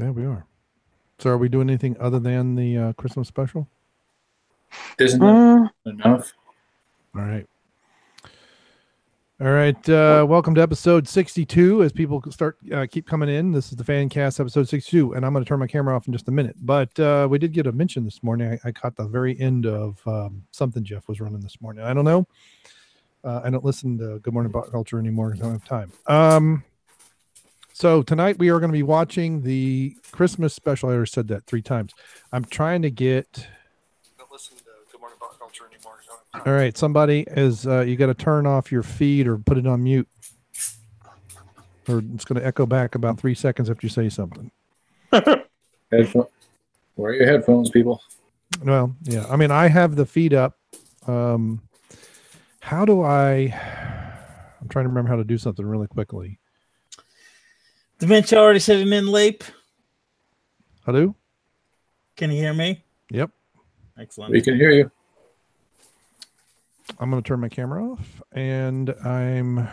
Yeah, we are. So are we doing anything other than the Christmas special? Isn't that enough? All right. All right. Welcome to episode 62. As people start keep coming in, this is the Fan Cast episode 62, and I'm going to turn my camera off in just a minute. But we did get a mention this morning. I caught the very end of something Jeff was running this morning. I don't know. I don't listen to Good Morning Pop Culture anymore because I don't have time. So tonight we are going to be watching the Christmas special. I already said that 3 times. I'm trying to get. Don't listen to Good Morning Pop Culture anymore. All right, somebody is. You got to turn off your feed or put it on mute, or it's going to echo back about 3 seconds after you say something. Headphone. Wear your headphones, people. Well, yeah. I mean, I have the feed up. How do I? I'm trying to remember how to do something really quickly. Dementia already said him in Lape. Hello? Can you hear me? Yep. Excellent. We can hear you. I'm going to turn my camera off, and I'm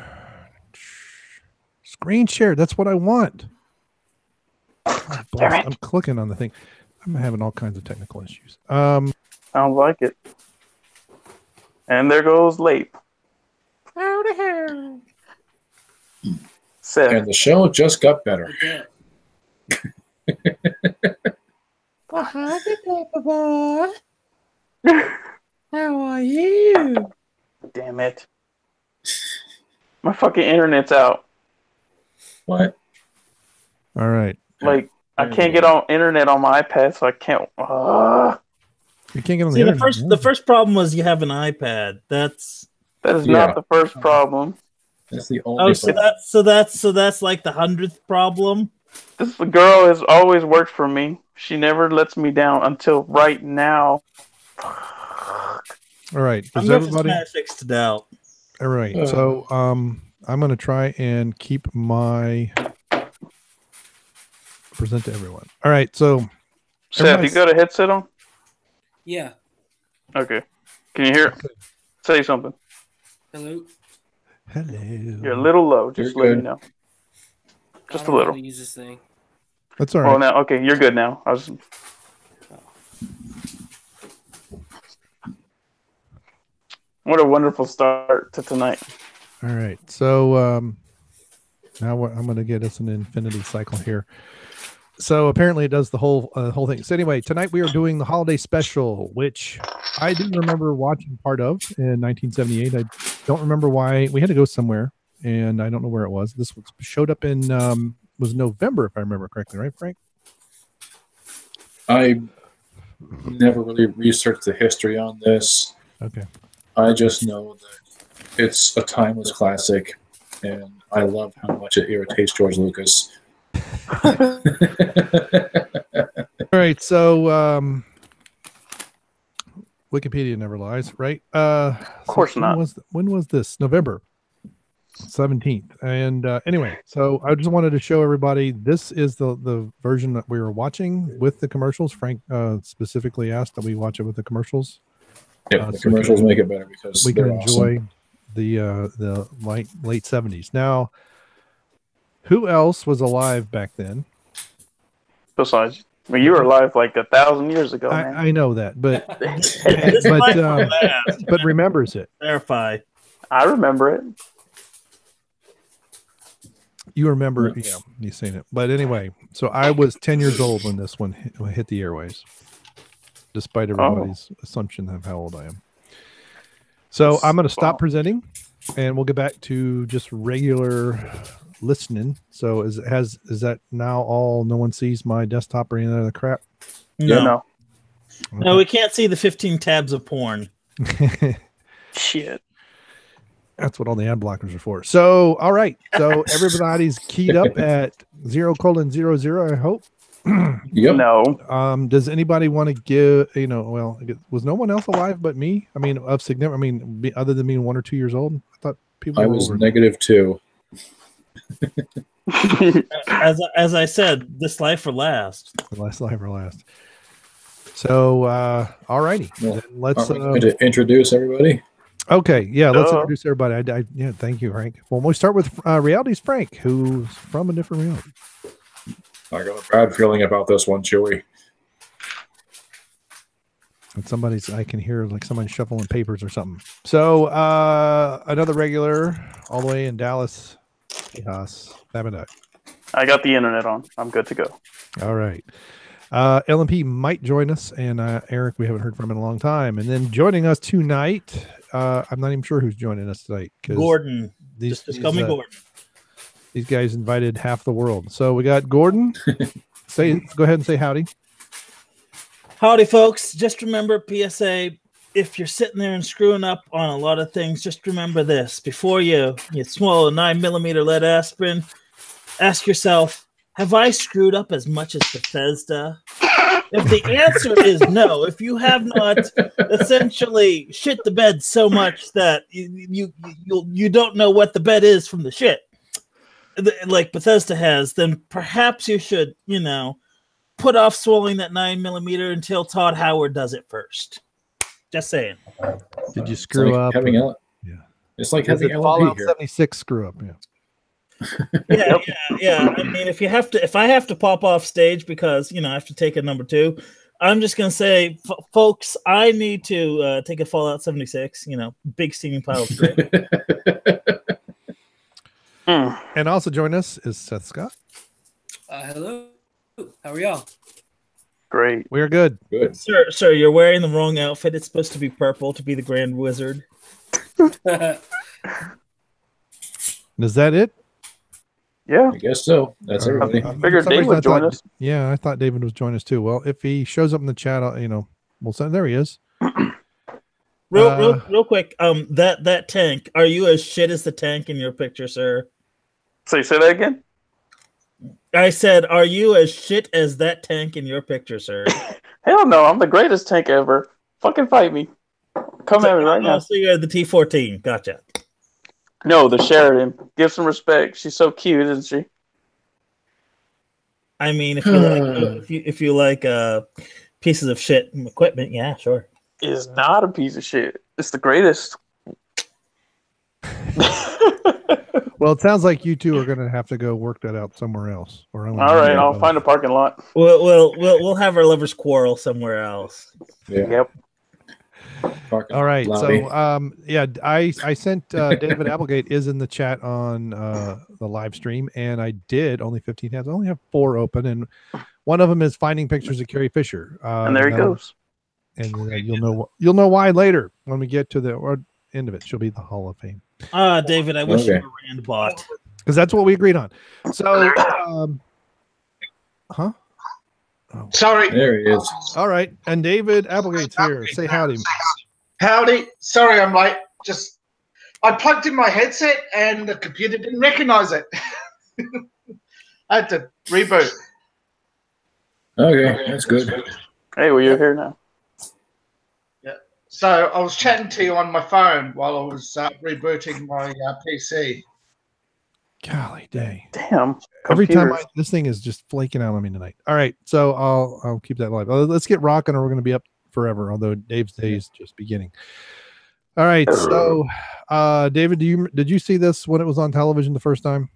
screen share. That's what I want. Oh, I'm clicking on the thing. I'm having all kinds of technical issues. Sounds like it. And there goes Lape. Howdy, howdy. Seth. And the show just got better. Well, hi, paper boy. How are you? Damn it. My fucking internet's out. What? All right. Like, I can't get on internet on my iPad, so I can't. You can't get on the See, internet. the first problem was you have an iPad. That is not the first problem. That's the only. So that's like the 100th problem. This girl has always worked for me. She never lets me down until right now. All right. I'm Does everybody fixed it out? All right. So I'm going to try and keep my present to everyone. All right. So Seth, you got a headset on? Yeah. Okay. Can you hear? Say something. Hello. Hello. You're a little low. Just let me know. Just a little. I don't know how to use this thing. That's all right. Oh, now okay, you're good now. What a wonderful start to tonight. All right. So now I'm going to get us an infinity cycle here. So apparently it does the whole thing. So anyway, tonight we are doing the holiday special, which I do remember watching part of in 1978. I don't remember why. We had to go somewhere, and I don't know where it was. This showed up in was November, if I remember correctly, right, Frank? I never really researched the history on this. Okay. I just know that it's a timeless classic, and I love how much it irritates George Lucas. All right, so Wikipedia never lies, right? Of course not. When was this? November 17th. And anyway, so I just wanted to show everybody this is the version that we were watching with the commercials. Frank specifically asked that we watch it with the commercials. Yeah, the commercials make it better because we can enjoy awesome. the late 70s. Now, who else was alive back then? Besides, I mean, you were alive like 1,000 years ago, man. I know that, but but but remembers it. Verify. I remember it. You remember, yeah, you seen it. But anyway, so I was 10 years old when this one hit the airways, despite everybody's assumption of how old I am. So I'm going to stop presenting, and we'll get back to just regular listening. So is that now all? No one sees my desktop or any other crap? No. Okay. No, we can't see the 15 tabs of porn. Shit. That's what all the ad blockers are for. So, all right. So everybody's keyed up at 0:00, I hope. Yep. No. Does anybody want to give, well, was no one else alive but me? I mean, of significant, other than being 1 or 2 years old? I thought people I were was over. -2. As I said, this life or last. The last life or last. So, all righty. Well, Let's going to introduce everybody. Okay, yeah, let's introduce everybody. Yeah, thank you, Frank. Well, we start with Reality's Frank, who's from a different reality. I got a bad feeling about this one, Chewie. And I can hear like someone shuffling papers or something. So another regular all the way in Dallas, Tejas, TapAndDie. I got the internet on. I'm good to go. All right. LMP might join us, and Eric, we haven't heard from in a long time. And then joining us tonight, I'm not even sure who's joining us tonight. Gordon. Just call me Gordon. These guys invited half the world. So we got Gordon. Go ahead and say howdy. Howdy, folks. Just remember, PSA, if you're sitting there and screwing up on a lot of things, just remember this. Before you swallow a 9mm lead aspirin, ask yourself, have I screwed up as much as Bethesda? If the answer is no, if you have not essentially shit the bed so much that you don't know what the bed is from the shit, like Bethesda has, then perhaps you should, put off swallowing that 9mm until Todd Howard does it first. Just saying. Did you screw up? Yeah. It's like having Fallout here. 76 screw up. Yeah. Yeah. I mean, if I have to pop off stage because I have to take a number 2, I'm just gonna say, folks, I need to take a Fallout 76. Big steaming pile of shit. And also join us is Seth Scott. Hello. How are y'all? Great. We are good. Good. Sir, you're wearing the wrong outfit. It's supposed to be purple to be the Grand Wizard. Is that it? Yeah. I guess so. That's everybody. I figured Dave would join us. Yeah, I thought David was joining us too. Well, if he shows up in the chat, we'll send. There he is. Real quick. That tank. Are you as shit as the tank in your picture, sir? So say that again? I said, are you as shit as that tank in your picture, sir? Hell no, I'm the greatest tank ever. Fucking fight me. Come at me right now. So you're the T-14. Gotcha. No, the Sheridan. Give some respect. She's so cute, isn't she? I mean, if you like pieces of shit equipment, yeah, sure. It's not a piece of shit. It's the greatest. Well, it sounds like you two are going to have to go work that out somewhere else. All right, I'll find a parking lot. We'll have our lovers quarrel somewhere else. Yeah. Yep. All right. So, I sent David Applegate is in the chat on the live stream, and I did only 15 tabs. I only have 4 open, and one of them is finding pictures of Carrie Fisher. And there he goes. And you'll know why later when we get to the end of it. She'll be in the Hall of Fame. David, I wish you were Rand bot. Because that's what we agreed on. So, huh? Oh. Sorry. There he is. All right. And David Applegate's here. Say howdy. Howdy. Sorry I'm late. I plugged in my headset and the computer didn't recognize it. I had to reboot. Okay, that's good. Hey, well, you're here now. Yeah. So I was chatting to you on my phone while I was rebooting my PC. Golly dang. Damn. Every time this thing is just flaking out on me tonight. All right. So I'll keep that live. Let's get rocking or we're going to be up forever, although Dave's day is just beginning. All right. So David, did you see this when it was on television the first time?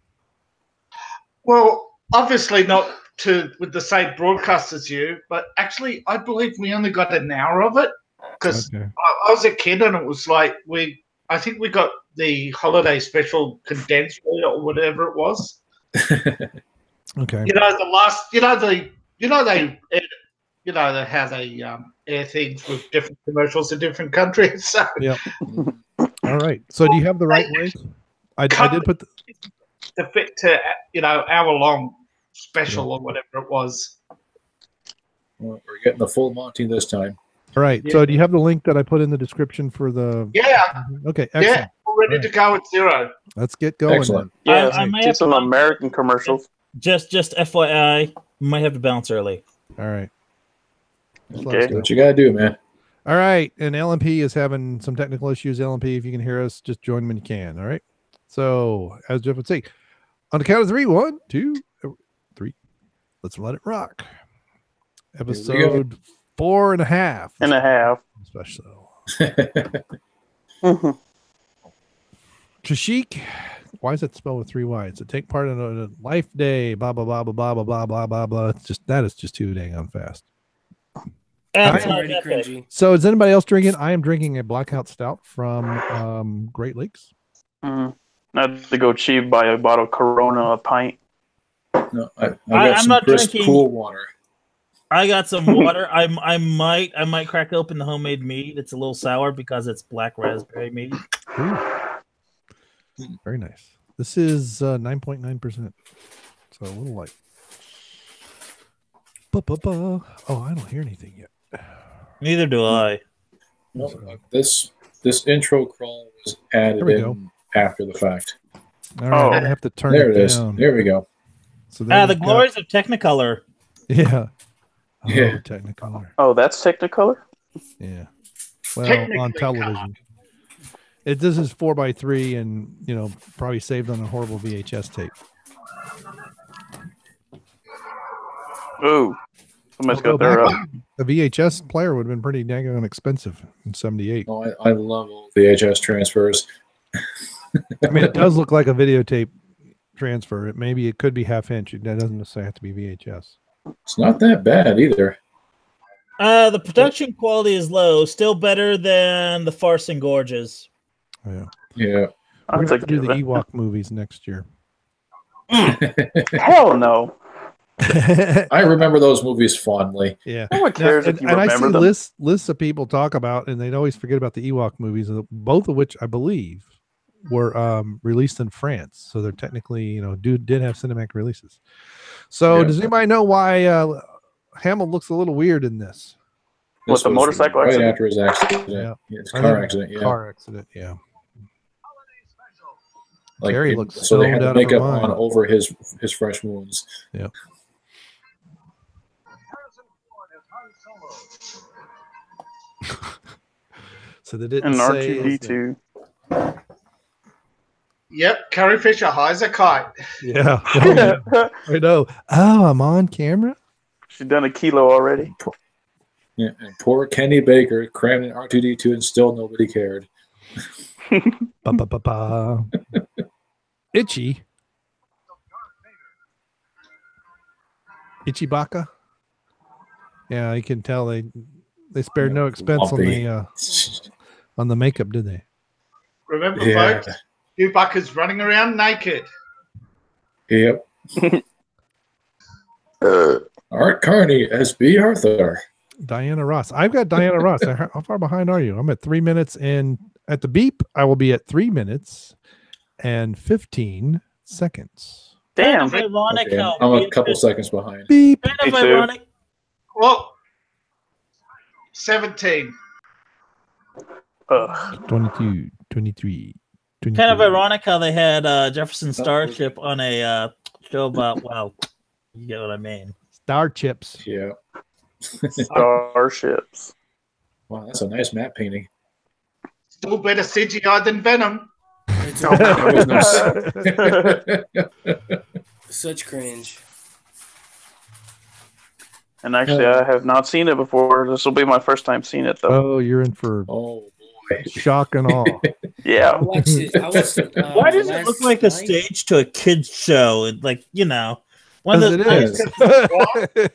Well, obviously not with the same broadcast as you, but actually I believe we only got an hour of it because I was a kid and it was like I think we got the holiday special condensed or whatever it was. Okay. They how they air things with different commercials in different countries. So. Yeah. All right. So do you have the right link? I did put to fit to hour long special or whatever it was. Well, we're getting the full Monty this time. All right. Yeah. So do you have the link that I put in the description for the? Yeah. Okay. Excellent. Yeah. We're ready to go at 0. Let's get going. Excellent. Yeah. I might have some American commercials. Just FYI, might have to bounce early. All right. Okay. What you gotta do, man. All right. And LMP is having some technical issues. LMP, if you can hear us, just join when you can. All right. So as Jeff would say, on the count of 3, 1, 2, 3. Let's let it rock. Episode 4.5. And a half. Special. Trishik, why is it spelled with 3 Y's? To take part in a life day, blah, blah, blah, blah, blah, blah, blah, blah, blah, blah. It's just, that is just too dang on fast. That's I'm not already epic. cringy. So is anybody else drinking? I am drinking a Blackout Stout from Great Lakes. I have to go cheap, buy a bottle of Corona, a pint. No, I got I'm some not crisp, drinking- cool water. I got some water. I might crack open the homemade mead. It's a little sour because it's black raspberry mead. Ooh. Very nice. This is 9.9%. So a little light. Oh, I don't hear anything yet. Neither do I. No, this intro crawl was added There we in go. after the fact. All right, Oh. I have to turn There it it is. down. There we go. So The we've got- glories of Technicolor. Yeah. Oh, Yeah. Technicolor. Oh, that's Technicolor? Yeah. Well, Technically on television. This is 4x3 and, probably saved on a horrible VHS tape. Ooh. Somebody's Go got their back. A VHS player would have been pretty dang expensive in 78. Oh, I love all VHS transfers. I mean, it does look like a videotape transfer. Maybe it could be half-inch. That doesn't necessarily have to be VHS. It's not that bad either. The production quality is low. Still better than the Farce and Gorges. Yeah. Yeah. We're I'll going to have to take do the that. Ewok movies next year. Hell no. I remember those movies fondly. Yeah. No one cares if you and I see remember them. lists of people talk about, and they'd always forget about the Ewok movies, both of which I believe were released in France. So they're technically, did have cinematic releases. So Yeah. does anybody know why Hamill looks a little weird in this? With This the was motorcycle right accident? after his accident. Yeah. His I car think accident. Yeah. Car accident, yeah. Like, Carrie looks so they stoned had out the of her makeup mind. on over his fresh wounds. Yep. So they didn't And say his R2D2. Yep, Carrie Fisher hides a kite. Yeah. I know. Oh, I'm on camera. She's done a kilo already. Yeah, and poor Kenny Baker crammed in R2D2 and still nobody cared. Ba-ba-ba-ba. Itchy. Itchy Baka. Yeah, you can tell they spared no expense Lumpy. on the makeup, did they? Remember, Yeah. folks, Chewbacca's running around naked. Yep. Art Carney as B. Arthur. Diana Ross. I've got Diana Ross. How far behind are you? I'm at 3 minutes, and at the beep, I will be at 3 minutes and 15 seconds. Damn. Kind of ironic Okay, how I'm a couple seconds behind. Beep. Kind of Me too. ironic. Well, 17. 22, 23, 24. Kind of ironic how they had Jefferson Starship on a show about, well, you get what I mean. Star chips. Yeah. Starships. Wow, that's a nice map painting. Still better CGI than Venom. It's That was such cringe. And actually, I have not seen it before. This will be my first time seeing it, though. Oh, you're in for Oh boy. shock and awe. I Yeah. watched it. I watched it. Why does it last look like a night. stage to a kid's show? And like, one of Because those it is.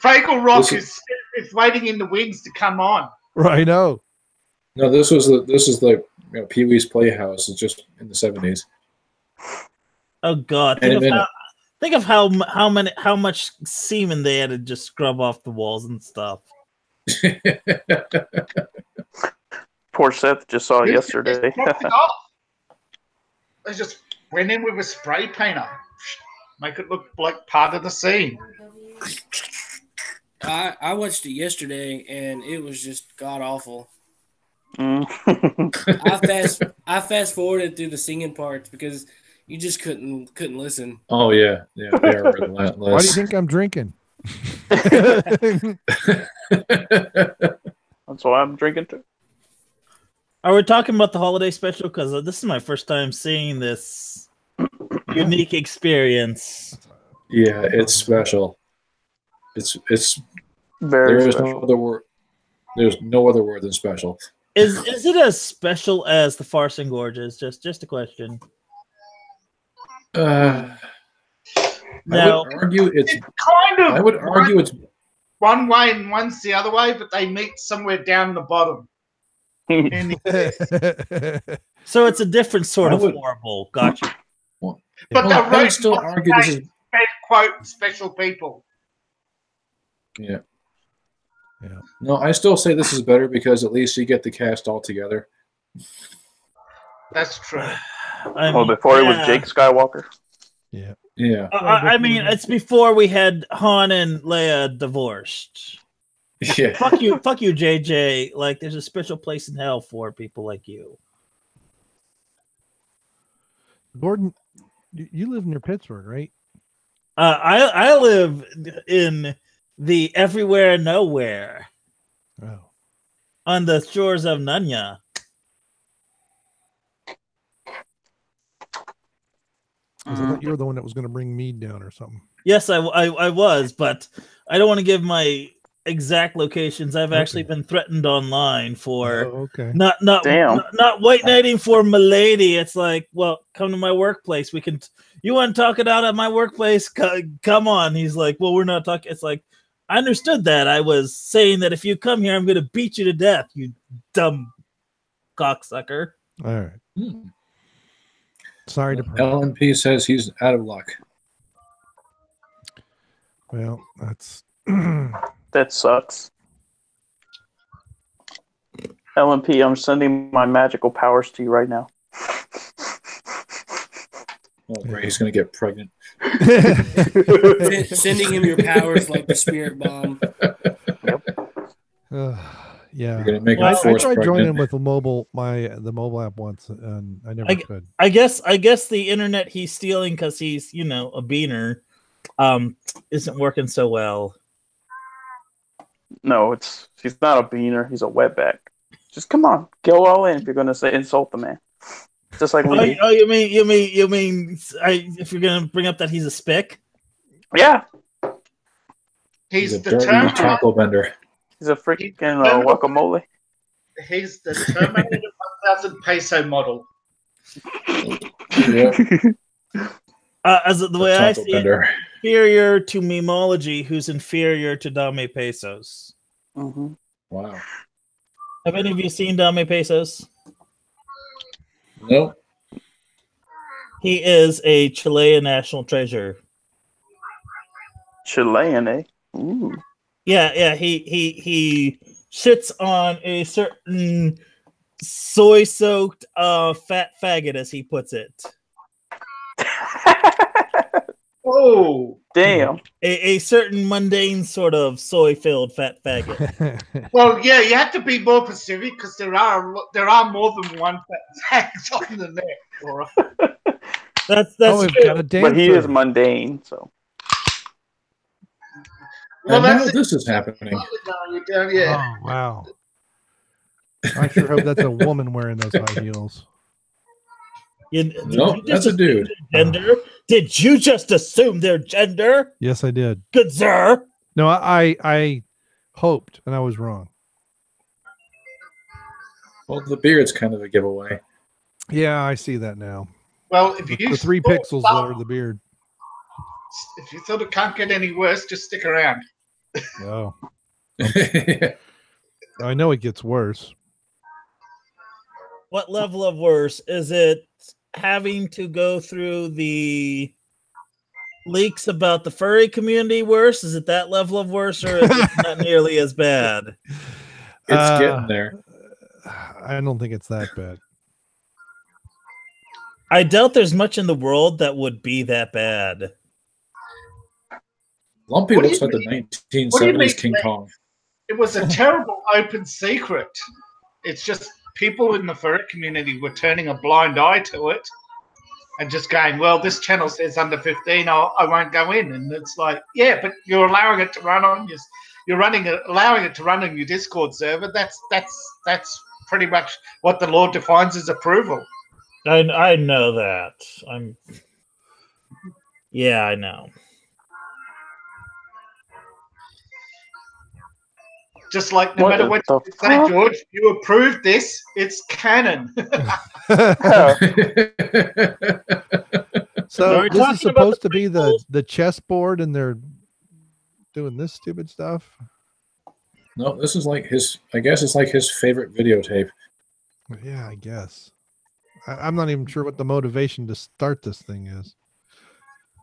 Fraggle Rock This is waiting in the wings to come on. Right, no. No, this is like Pee Wee's Playhouse. It's just in the 70s. Oh God! And Think of how much semen they had to just scrub off the walls and stuff. Poor Seth just saw it yesterday. They just dropped it off. They just went in with a spray painter, make it look like part of the scene. I watched it yesterday and it was just god awful. Mm. I fast forwarded through the singing parts because you just couldn't listen. Oh yeah, they are relentless. Why do you think I'm drinking? That's why I'm drinking too. Are we talking about the holiday special? Because this is my first time seeing this unique experience. Yeah, it's special. It's Very there is special. no other word. There's no other word than special. Is it as special as the Farce and Gorges? Just a question. Now, I would argue it's. Kind of. I would argue it's. One way and one's the other way, but they meet somewhere down the bottom. so it's a different sort I of would- horrible. Gotcha. But Well, the I would still argue this is. quote special people. Yeah. Yeah. No, I still say this is better because at least you get the cast all together. That's true. Well, before it was Jake Skywalker. Yeah. Yeah. I mean, it's before we had Han and Leia divorced. Yeah. Fuck you, JJ. Like, there's a special place in hell for people like you. Gordon, you live near Pittsburgh, right? I live in the everywhere nowhere Oh. on the shores of Nunya. 'Cause I thought you were the one that was going to bring mead down or something. Yes, I was, but I don't want to give my exact locations. I've actually been threatened online for okay. not white knighting for milady. It's like, well, come to my workplace. We can. You want to talk it out at my workplace? Come on. He's like, well, we're not talking. It's like, I understood that. I was saying that if you come here, I'm going to beat you to death. You dumb cocksucker. All right. Sorry to. LNP says he's out of luck. Well, that's. That sucks. LMP, I'm sending my magical powers to you right now. Oh, great. He's going to get pregnant. Sending him your powers like the spirit bomb. Yeah. You're going to make him I force tried joining pregnant. with the mobile app once, and I never could. I guess the internet he's stealing because he's a beaner isn't working so well. No, he's not a beaner. He's a wetback. Just come on, go all in if you're gonna insult the man. Just like Lee. You mean if you're gonna bring up that he's a spick? Yeah, He's a the dirty Terminator. taco bender. he's a freaking guacamole. He's the Terminator 1000 peso model. Yep. As the way I Taco see bender. it, inferior to Memology, who's inferior to Dame Pesos. Mm-hmm. Wow. Have any of you seen Dame Pesos? Nope. He is a Chilean national treasure. Chilean, eh? Ooh. Yeah. He sits on a certain soy-soaked fat faggot, as he puts it. Oh, Damn. A certain mundane sort of soy-filled fat faggot. well, yeah. You have to be more specific because there are more than one tags on the net. All right. That's we've true. got a dancer. But he is mundane, so. Well, And now that's this is happening. yeah. Oh, wow. I sure hope that's a woman wearing those high heels. Nope, that's a dude. Gender? Did you just assume their gender? Yes, I did. Good sir. No, I hoped, and I was wrong. Well, the beard's kind of a giveaway. Yeah, I see that now. Well, if The you 3 pixels that are the beard. if you thought it can't get any worse, just stick around. Oh, I know it gets worse. What level of worse? Is it having to go through the leaks about the furry community worse? Is it that level of worse, or is it not nearly as bad? It's getting there. I don't think it's that bad. I doubt there's much in the world that would be that bad. Lumpy What do looks you like the mean? What do you 1970s mean? King Kong. It was a terrible open secret. It's just people in the furry community were turning a blind eye to it and just going, well, this channel says under 15, I won't go in. And it's like, yeah, but you're allowing it to run on allowing it to run on your Discord server. That's pretty much what the law defines as approval. I know that. Yeah, I know. Just like no What matter the what you say, fuck? George, you approved this. It's canon. So we this talking is about supposed the to be prequels? the chessboard, and they're doing this stupid stuff. No, this is like his. I guess it's like his favorite videotape. Yeah, I guess. I'm not even sure what the motivation to start this thing is.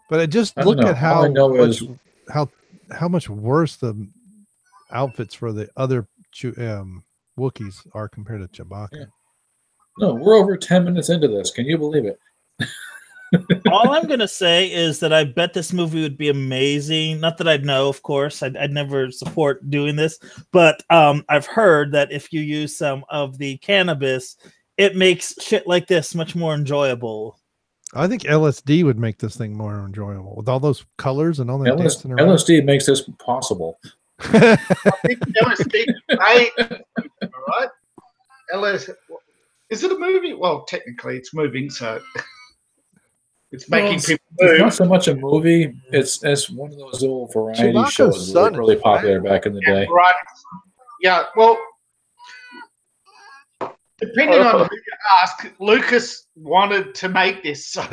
But just I don't look know. at All I know much is how much worse the outfits for the other Wookiees are compared to Chewbacca. Yeah. No, we're over 10 minutes into this. Can you believe it? All I'm gonna say is that I bet this movie would be amazing. Not that I'd know, of course. I'd never support doing this, but I've heard that if you use some of the cannabis, it makes shit like this much more enjoyable. I think LSD would make this thing more enjoyable with all those colors and all that dancing around. LSD makes this possible. I think LSD, right? Is it a movie? Well, technically, it's moving, so it's making people move. It's not so much a movie. It's one of those old variety Chewbacca's shows that son were really is popular back in the day. Right. Yeah. Well, depending on who you ask, Lucas wanted to make this, so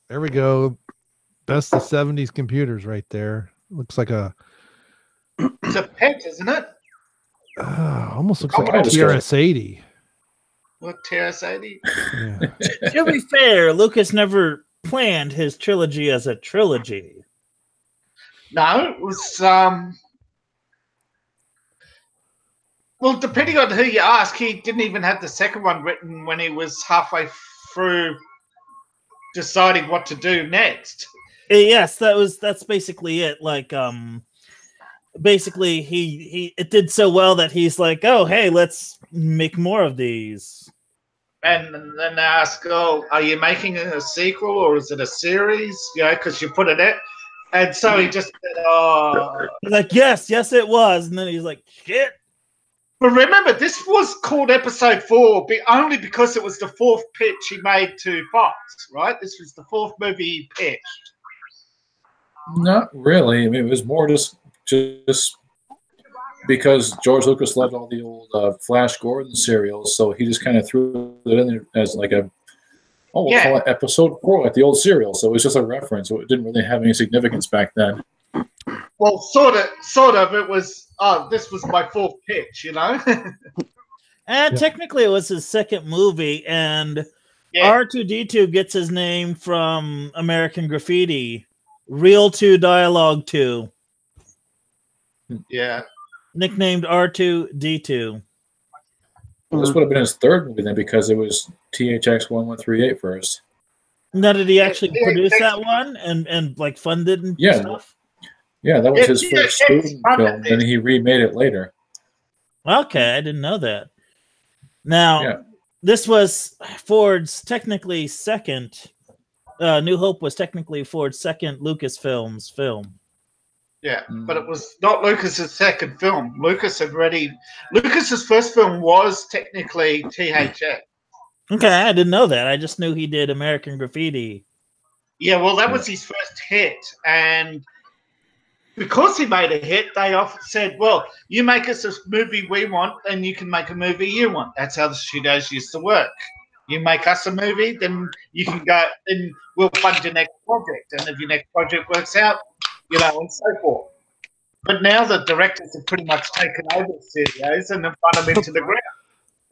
There we go. Best of 70s computers right there. Looks like a it's a pet, isn't it? almost looks like a Commodore TRS-80. What TRS-80? Yeah. To be fair, Lucas never planned his trilogy as a trilogy. No, it was well, depending on who you ask, he didn't even have the second one written when he was halfway through deciding what to do next. Yes, that's basically it. Like, basically, it did so well that he's like, oh, hey, let's make more of these. And then they ask, oh, are you making a sequel or is it a series? You know, because you put it in. And so he just said, oh. He's like, yes, it was. And then he's like, shit. But remember, this was called Episode 4 only because it was the fourth pitch he made to Fox, right? This was the fourth movie he pitched. Not really. I mean, it was more just because George Lucas loved all the old Flash Gordon serials, so he just kind of threw it in there as like we'll call it Episode 4, like the old serial. So it was just a reference. So it didn't really have any significance back then. Well, sort of. It was, this was my fourth pitch, you know? And technically it was his second movie, and R2-D2 gets his name from American Graffiti. Real 2 Dialogue 2. Yeah. Nicknamed R2-D2. Well, this would have been his third movie then, because it was THX 1138 first. Now, did he actually produce that one and like fund it and stuff? Yeah, that was his first student film, and he remade it later. Okay, I didn't know that. Now, this was Ford's technically second. New Hope was technically Ford's second Lucasfilms film. Yeah, but it was not Lucas's second film. Lucas's first film was technically THX. Okay, I didn't know that. I just knew he did American Graffiti. Yeah, well, that was his first hit, and because he made a hit, they often said, well, you make us a movie we want, and you can make a movie you want. That's how the studios used to work. You make us a movie, then you can go, and we'll fund your next project. And if your next project works out, you know, and so forth. But now the directors have pretty much taken over the studios and have run them into the ground.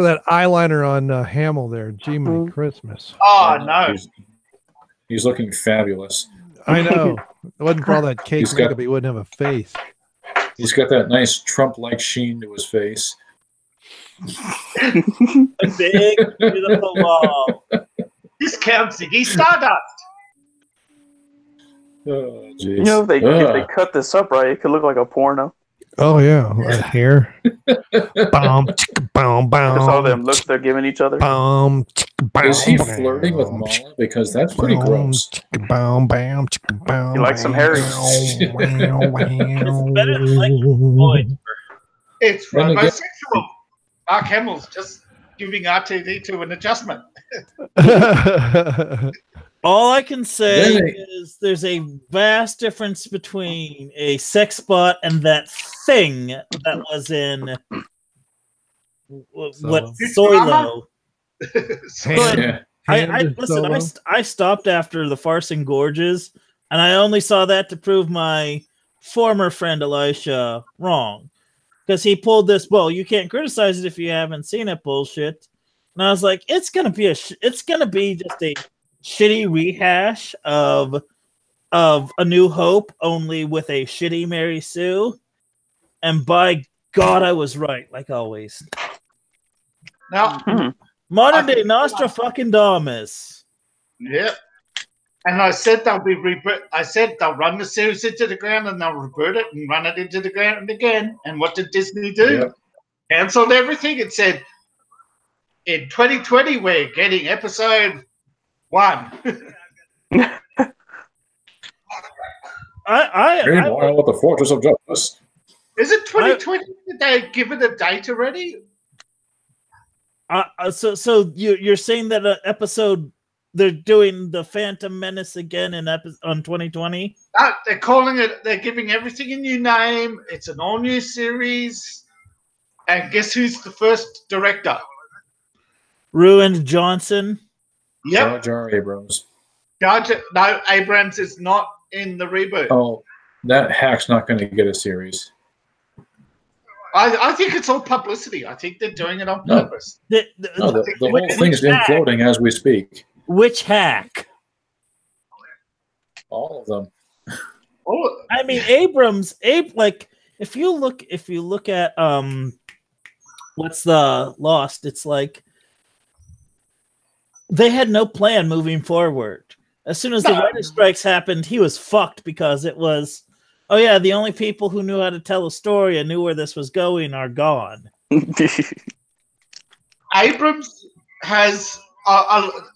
That eyeliner on Hamill there, Jiminy Christmas. Oh, no. He's looking fabulous. I know. It wasn't for all that cake makeup, he wouldn't have a face. He's got that nice Trump-like sheen to his face. A big, beautiful wall. This counts Ziggy Stardust. Oh, geez. You know, if they cut this up right, it could look like a porno. Oh yeah, hair. Boom, chicka, boom, boom. Because all them looks they're giving each other. Boom, chicka, boom, is he flirting with Mala? Because that's pretty gross. Chicka, boom, boom, chicka, boom, You like some Harry? It's better than like boys. It's homosexual. Mark Hamill's just giving R2-D2 an adjustment. All I can say is there's a vast difference between a sex bot and that thing that was in Solo. I stopped after the Farce and Gorges, and I only saw that to prove my former friend Elisha wrong, because he pulled this. Well, you can't criticize it if you haven't seen it. Bullshit. And I was like, it's gonna be just a shitty rehash of A New Hope, only with a shitty Mary Sue. And by God, I was right, like always. Now, modern day Nostra fucking Damus. Yep. And I said they'll be I said they'll run the series into the ground and they'll reboot it and run it into the ground again. And what did Disney do? Yep. Cancelled everything. It said, in 2020, we're getting episode 1. Meanwhile, at the Fortress of Justice. Is it 2020? Did they give it a date already? So you're saying that episode they're doing the Phantom Menace again on 2020? They're calling it. They're giving everything a new name. It's an all new series. And guess who's the first director? Ruined Johnson. Yep. Jar Jar Abrams. No, Abrams is not in the reboot. Oh, that hack's not going to get a series. I think it's all publicity. I think they're doing it on purpose. The whole thing's imploding as we speak. Which hack? All of them. I mean, Abrams, like if you look at what's the Lost, it's like they had no plan moving forward. As soon as the writer's strikes happened, he was fucked because it was, oh yeah, the only people who knew how to tell a story and knew where this was going are gone. Abrams has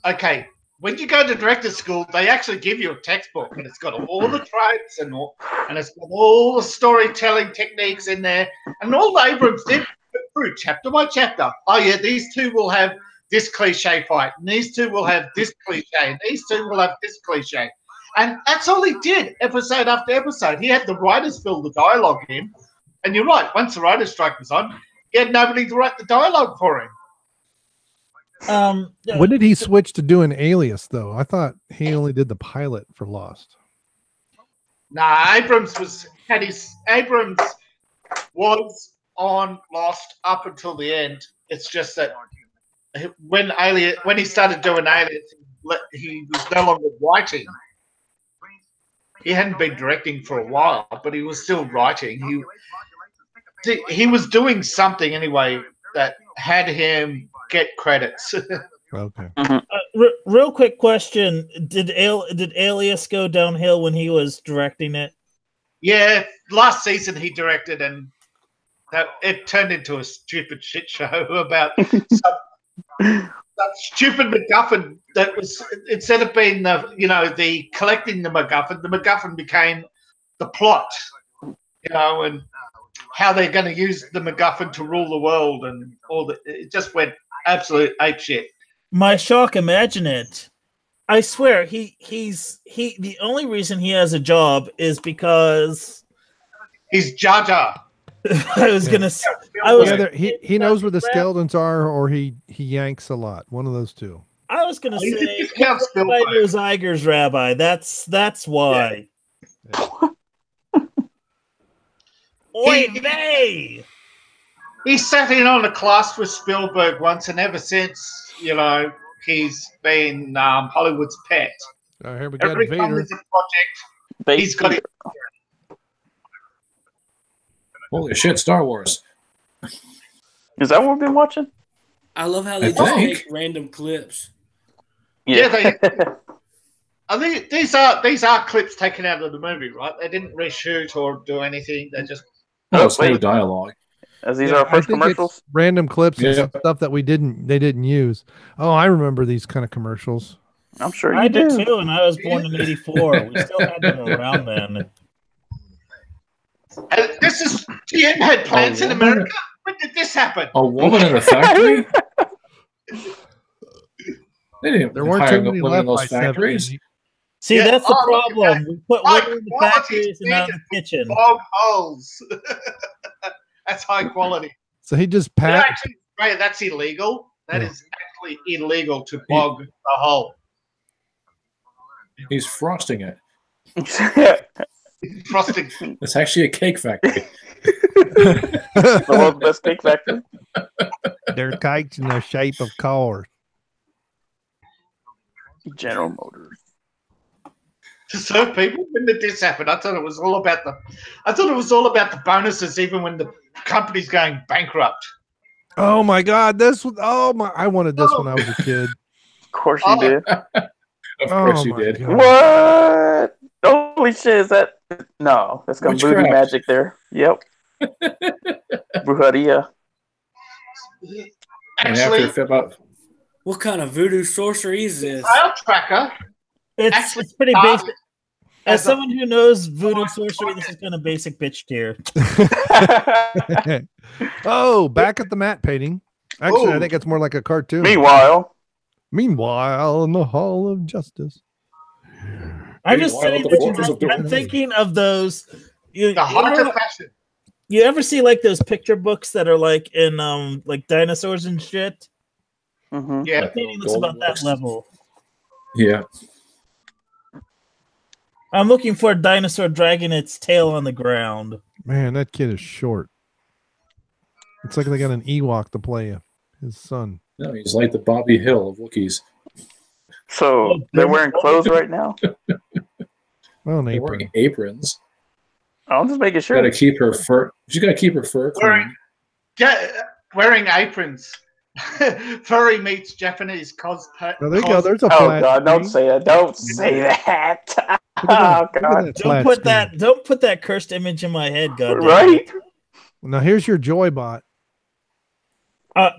okay. When you go to director school, they actually give you a textbook, and it's got all the tropes and it's got all the storytelling techniques in there. And all Abrams did through chapter by chapter. Oh yeah, these two will have this cliche fight, and these two will have this cliche, and these two will have this cliche. And that's all he did, episode after episode. He had the writers fill the dialogue in. And you're right, once the writer's strike was on, he had nobody to write the dialogue for him. When did he switch to doing Alias, though? I thought he only did the pilot for Lost. Nah, Abrams was on Lost up until the end. It's just that when he started doing Alias, he was no longer writing. He hadn't been directing for a while, but he was still writing. He was doing something anyway that had him get credits. Okay. Real quick question: Did Alias go downhill when he was directing it? Yeah, last season he directed, and it turned into a stupid shit show about some stupid MacGuffin that was, instead of being the collecting the MacGuffin became the plot, and how they're going to use the MacGuffin to rule the world, and it just went absolute apeshit. My shock, imagine it. I swear, he's the only reason he has a job is because he's Jar Jar. I was gonna say, he knows where the skeletons are, or he yanks a lot. One of those two. I was gonna say his Iger's rabbi. That's why. Yeah. Oy vey! He sat in on a class with Spielberg once, and ever since, he's been Hollywood's pet. Here we got Every Vader. time there's a project, he's got it. Holy shit, Star Wars. Is that what we've been watching? I love how they just take random clips. Yeah, I think these are clips taken out of the movie, right? They didn't reshoot or do anything. They just it's no dialogue. As these are our first commercials? Random clips and stuff that they didn't use. Oh, I remember these kind of commercials. I'm sure I you did do. too, and I was born in '84. We still had them around then. This is GM had plants in America. When did this happen? A woman in a factory? There weren't too many women in left those by factories. 70. See, that's the problem. We put women in the factories and not in the kitchen. Bog holes. That's high quality. So he just Actually, that's illegal. That is technically illegal to bog the hole. He's frosting it. Frosting. It's actually a cake factory. The world's best cake factory. They're cakes in the shape of cars. General Motors. To serve people. When did this happen? I thought it was all about the bonuses, even when the company's going bankrupt. Oh my God! I wanted this when I was a kid. Of course you did. Of course you my did. What? Holy shit! Is that no? That's got voodoo Witchcraft. magic there. Yep. Brujeria. Actually, What kind of voodoo sorcery is this? Trail Tracker. It's pretty basic. As someone who knows voodoo sorcery, this is kind of basic bitch tier. Oh, back at the matte painting. Actually, I think it's more like a cartoon. Meanwhile, in the Hall of Justice. I'm just saying Meanwhile, I'm thinking of those. The heart of fashion. You ever see like those picture books that are like in like dinosaurs and shit? mm-hmm. Yeah. I think it's about that level. Yeah. I'm looking for a dinosaur dragging its tail on the ground. Man, that kid is short. It's like they got an Ewok to play his son. No, he's like the Bobby Hill of Wookiees. So they're wearing clothes right now. Well, an They're apron. wearing aprons. I'm just making She's sure. got to keep her fur. She's got to keep her fur clean. Wearing aprons. Furry meets Japanese cosplay. Oh, there you go. There's a Oh flat God! Don't screen. say that! Don't say that! Look at Oh that- look at God! that Don't flat put screen. that. Don't put that cursed image in my head, God. Right? Now here's your Joybot.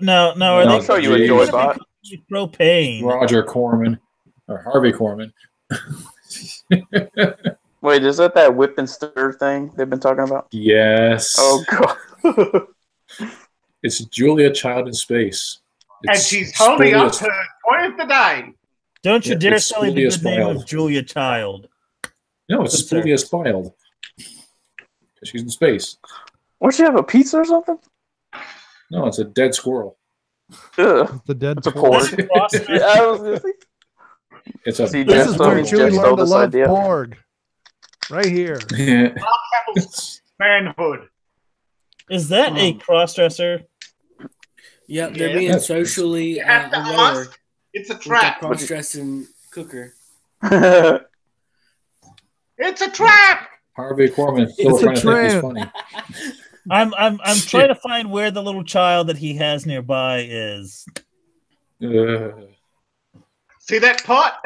No. Are I'll they show you a they're Joybot. gonna be propane? Roger Corman or Harvey Corman. Wait, is that whip and stir thing they've been talking about? Yes. Oh God! It's Julia Child in space. And It's she's holding up Julia- her toy of the day. Don't you Yeah, dare it's say the Julia good name of Smiled. Julia Child. No, it's Good sir. Julia Smiled. She's in space. What, she have a pizza or something? No, it's a dead squirrel. Ugh. The dead It's a porg. porg. Cross- Yeah, I was gonna say. It's a See, This Jeff is stole- where Jeff Chewie stole learned to this love idea. porg. Right here. Manhood. Is that a crossdresser? Yeah, they're Yeah. being Yes. socially You have to aware ask. It's a with their trap. cross-dressing cooker. It's a trap. Harvey Corman still It's a trying to think he's trap. funny. I'm trying to find where the little child that he has nearby is. See that pot?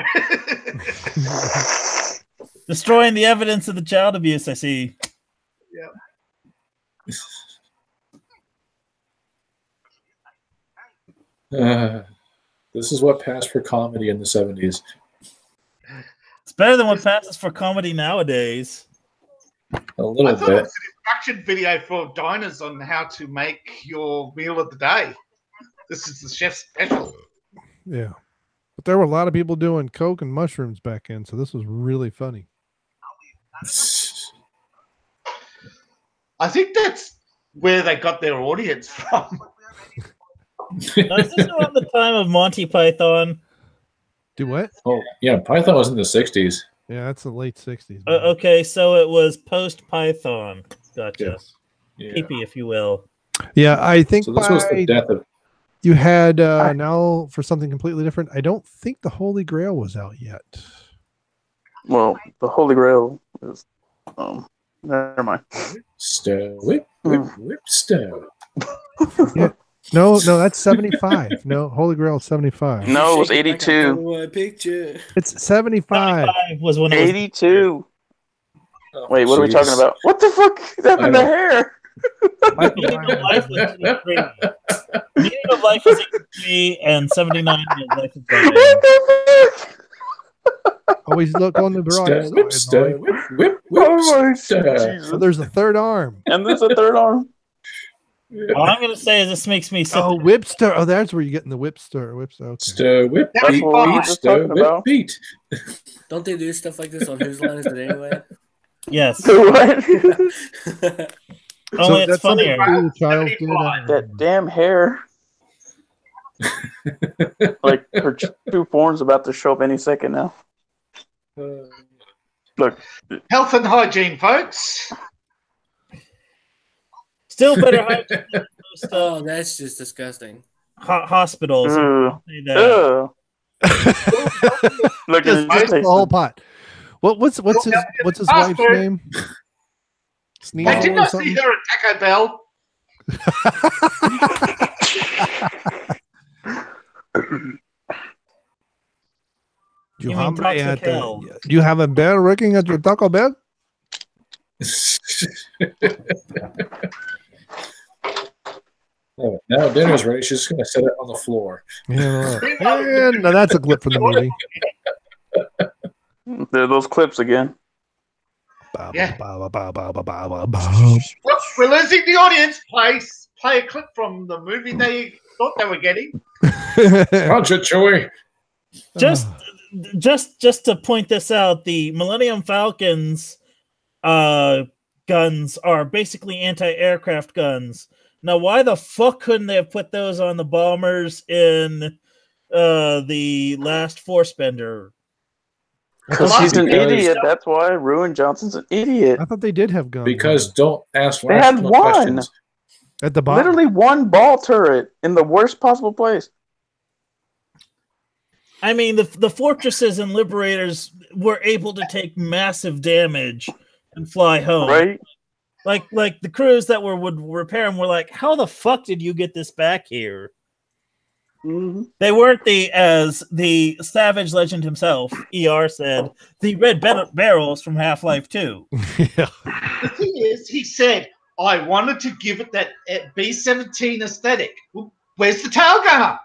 Destroying the evidence of the child abuse, I see. This is what passed for comedy in the 70s. It's better than what passes for comedy nowadays. A I little thought it bit. was an instruction video for diners on how to make your meal of the day. This is the chef's special. Yeah. But there were a lot of people doing coke and mushrooms back in, so this was really funny. I think that's where they got their audience from. Now, is this around the time of Monty Python? Do what? Oh, yeah, Python was in the 60s. Yeah, that's the late 60s. Okay, so it was post Python. Gotcha. Yes. Yeah. Peepee, if you will. Yeah, I think So this was the death of. you had now for something completely different. I don't think the Holy Grail was out yet. Well, the Holy Grail is. Never mind. Stow, whip, stow. No, that's 75. No, Holy Grail is 75. No, it was Shaking like a 82. Polaroid picture. It's 75. 75 was when it was 82. Oh, Wait, what are we talking jeez. about? What the fuck happened to hair? Meaning of life was 83. Meaning of life was 83, and 79 is life is What dead. the fuck? Always look on the Stow, bright whip, side. stow, Mike. whip, whip, Oh my stow. Jesus. So there's a third arm. And there's a third arm. All I'm going to say is this makes me sick. Oh, whipster. Oh, that's where you're getting the whipster. Whipster. Okay. Stow, whip, That's beat, what we were beat, just stow, talking whip, about. beat. Don't they do stuff like this on Whose Line Is It Anyway? Yes. What? Only it's that's something funnier. Julia Child did. That damn hair. Like her true form's about to show up any second now. Look, Health and hygiene, folks. Still better hygiene than most, Oh, that's just disgusting. hospitals. ugh. Say that. Ugh. Look, Just the whole pot. What's his wife's Oscar. name? Sneasel I did or not something? see her at Taco Bell. You mean toxic hell. You have a bell working at your Taco Bell? Oh, now dinner's ready. She's just going to set it on the floor. Yeah, and now that's a clip from the movie. There are those clips again. Yeah. Well, Look, we're losing the audience. Play a clip from the movie they thought they were getting. Roger, Joey. Just to point this out, the Millennium Falcon's guns are basically anti-aircraft guns. Now, why the fuck couldn't they have put those on the bombers in the last Force Bender? Because he's an idiot. That's why Ruin Johnson's an idiot. I thought they did have guns. Because don't ask They had rational one. questions. at the bottom. Literally one ball turret in the worst possible place. I mean, the fortresses and liberators were able to take massive damage and fly home. Right? Like the crews that would repair them were like, how the fuck did you get this back here? Mm-hmm. They weren't as the Savage Legend himself, ER said, the red barrels from Half-Life 2. Yeah. The thing is, he said, I wanted to give it that B-17 aesthetic. Where's the tail gunner?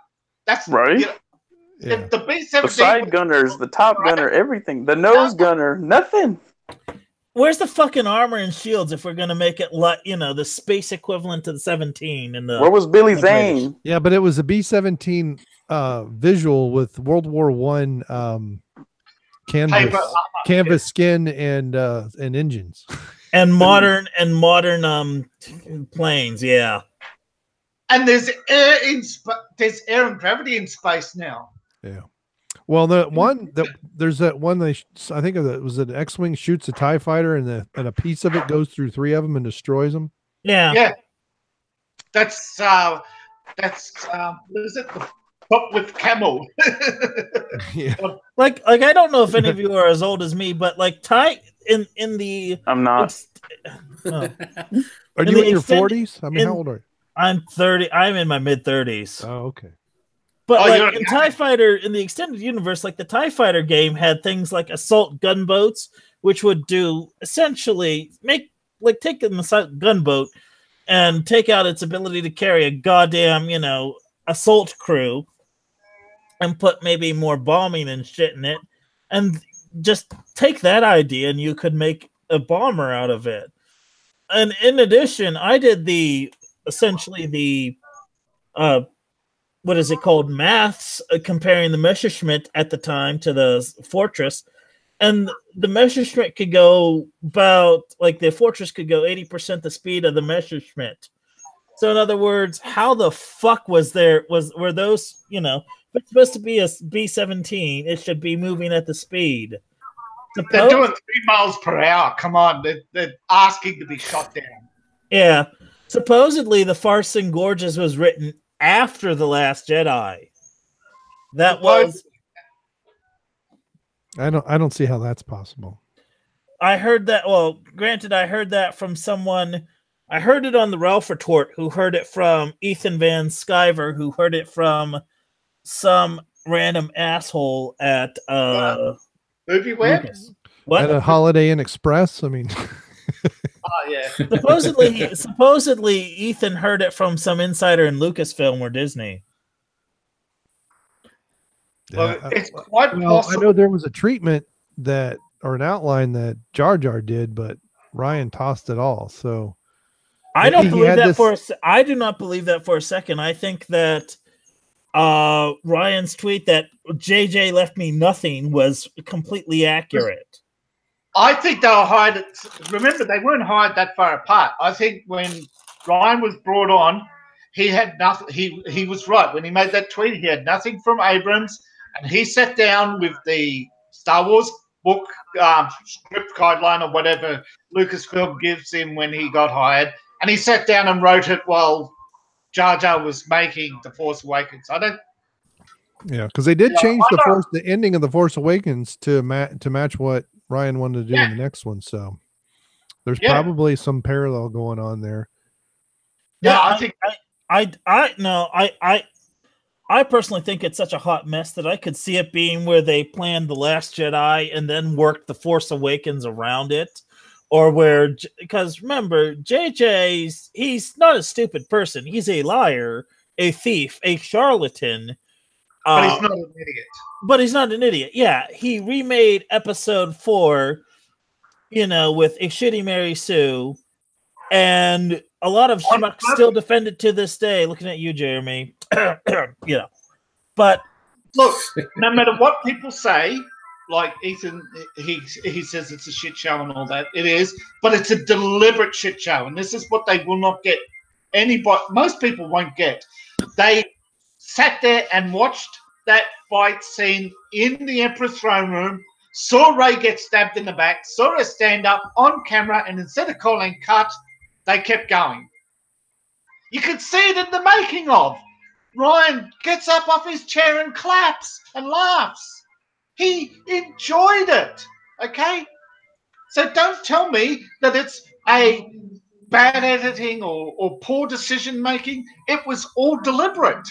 That's Right. You know, Yeah. the B-17. The side gunners, the top gunner, everything. The nose gunner, nothing. Where's the fucking armor and shields if we're gonna make it like the space equivalent to the 17 and the Where was Billy Liberators? Zane? Yeah, but it was a B-17 visual with World War I canvas skin and engines. and modern planes, yeah. And there's air and gravity in space now. Yeah. Well, there's that one I think it was an X-wing shoots a TIE fighter and a piece of it goes through three of them and destroys them. Yeah. Yeah. That's what is it? The top with camel. Yeah. Like I don't know if any of you are as old as me, but like in the I'm not. Are In you the in your extended- 40s? I mean, how old are you? I'm 30. I'm in my mid-30s. Oh, okay. But you're like in TIE Fighter, in the extended universe, like the TIE Fighter game had things like assault gunboats, which would do essentially take an assault gunboat and take out its ability to carry a goddamn, assault crew and put maybe more bombing and shit in it. And just take that idea and you could make a bomber out of it. And in addition, I did essentially the what is it called? Maths, comparing the Messerschmitt at the time to the Fortress. And the Messerschmitt could go the Fortress could go 80% the speed of the Messerschmitt. So in other words, how the fuck were those, if it's supposed to be a B-17, it should be moving at the speed. They're doing 3 miles per hour. Come on. They're asking to be shot down. Yeah. Supposedly the Farce and Gorges was written after The Last Jedi. That was I don't see how that's possible. I heard that. Well, granted, I heard that from someone. I heard it on the Ralph Retort, who heard it from Ethan Van Sciver, who heard it from some random asshole at Movie Web? Lucas. What? At a Holiday Inn Express? I mean, Oh, yeah. Supposedly, Ethan heard it from some insider in Lucasfilm or Disney. Well, it's quite I possible. know there was a treatment or an outline that Jar Jar did, but Ryan tossed it all. So I don't believe that this... I do not believe that for a second. I think that Ryan's tweet that JJ left me nothing was completely accurate. I think they were hired. Remember, they weren't hired that far apart. I think when Ryan was brought on, he had nothing. He was right when he made that tweet. He had nothing from Abrams, and he sat down with the Star Wars book script guideline or whatever Lucasfilm gives him when he got hired, and he sat down and wrote it while Jar Jar was making The Force Awakens. I don't. Yeah, because they did change the ending of The Force Awakens to match what Ryan wanted to do in the next one. So there's probably some parallel going on there. Yeah, I personally think it's such a hot mess that I could see it being where they planned The Last Jedi and then worked The Force Awakens around it, or where, because remember, he's not a stupid person. He's a liar, a thief, a charlatan. But he's not an idiot. But he's not an idiot. Yeah, he remade Episode 4, with a shitty Mary Sue, and a lot of schmucks still defend it to this day. Looking at you, Jeremy. But look, no matter what people say, like Ethan, he says it's a shit show and all that. It is, but it's a deliberate shit show, and this is what they will not get. Most people won't get. They sat there and watched that fight scene in the Emperor's throne room, saw Rey get stabbed in the back, saw her stand up on camera, and instead of calling cut, they kept going. You could see it in the making of. Ryan gets up off his chair and claps and laughs. He enjoyed it, okay? So don't tell me that it's a bad editing or poor decision making. It was all deliberate.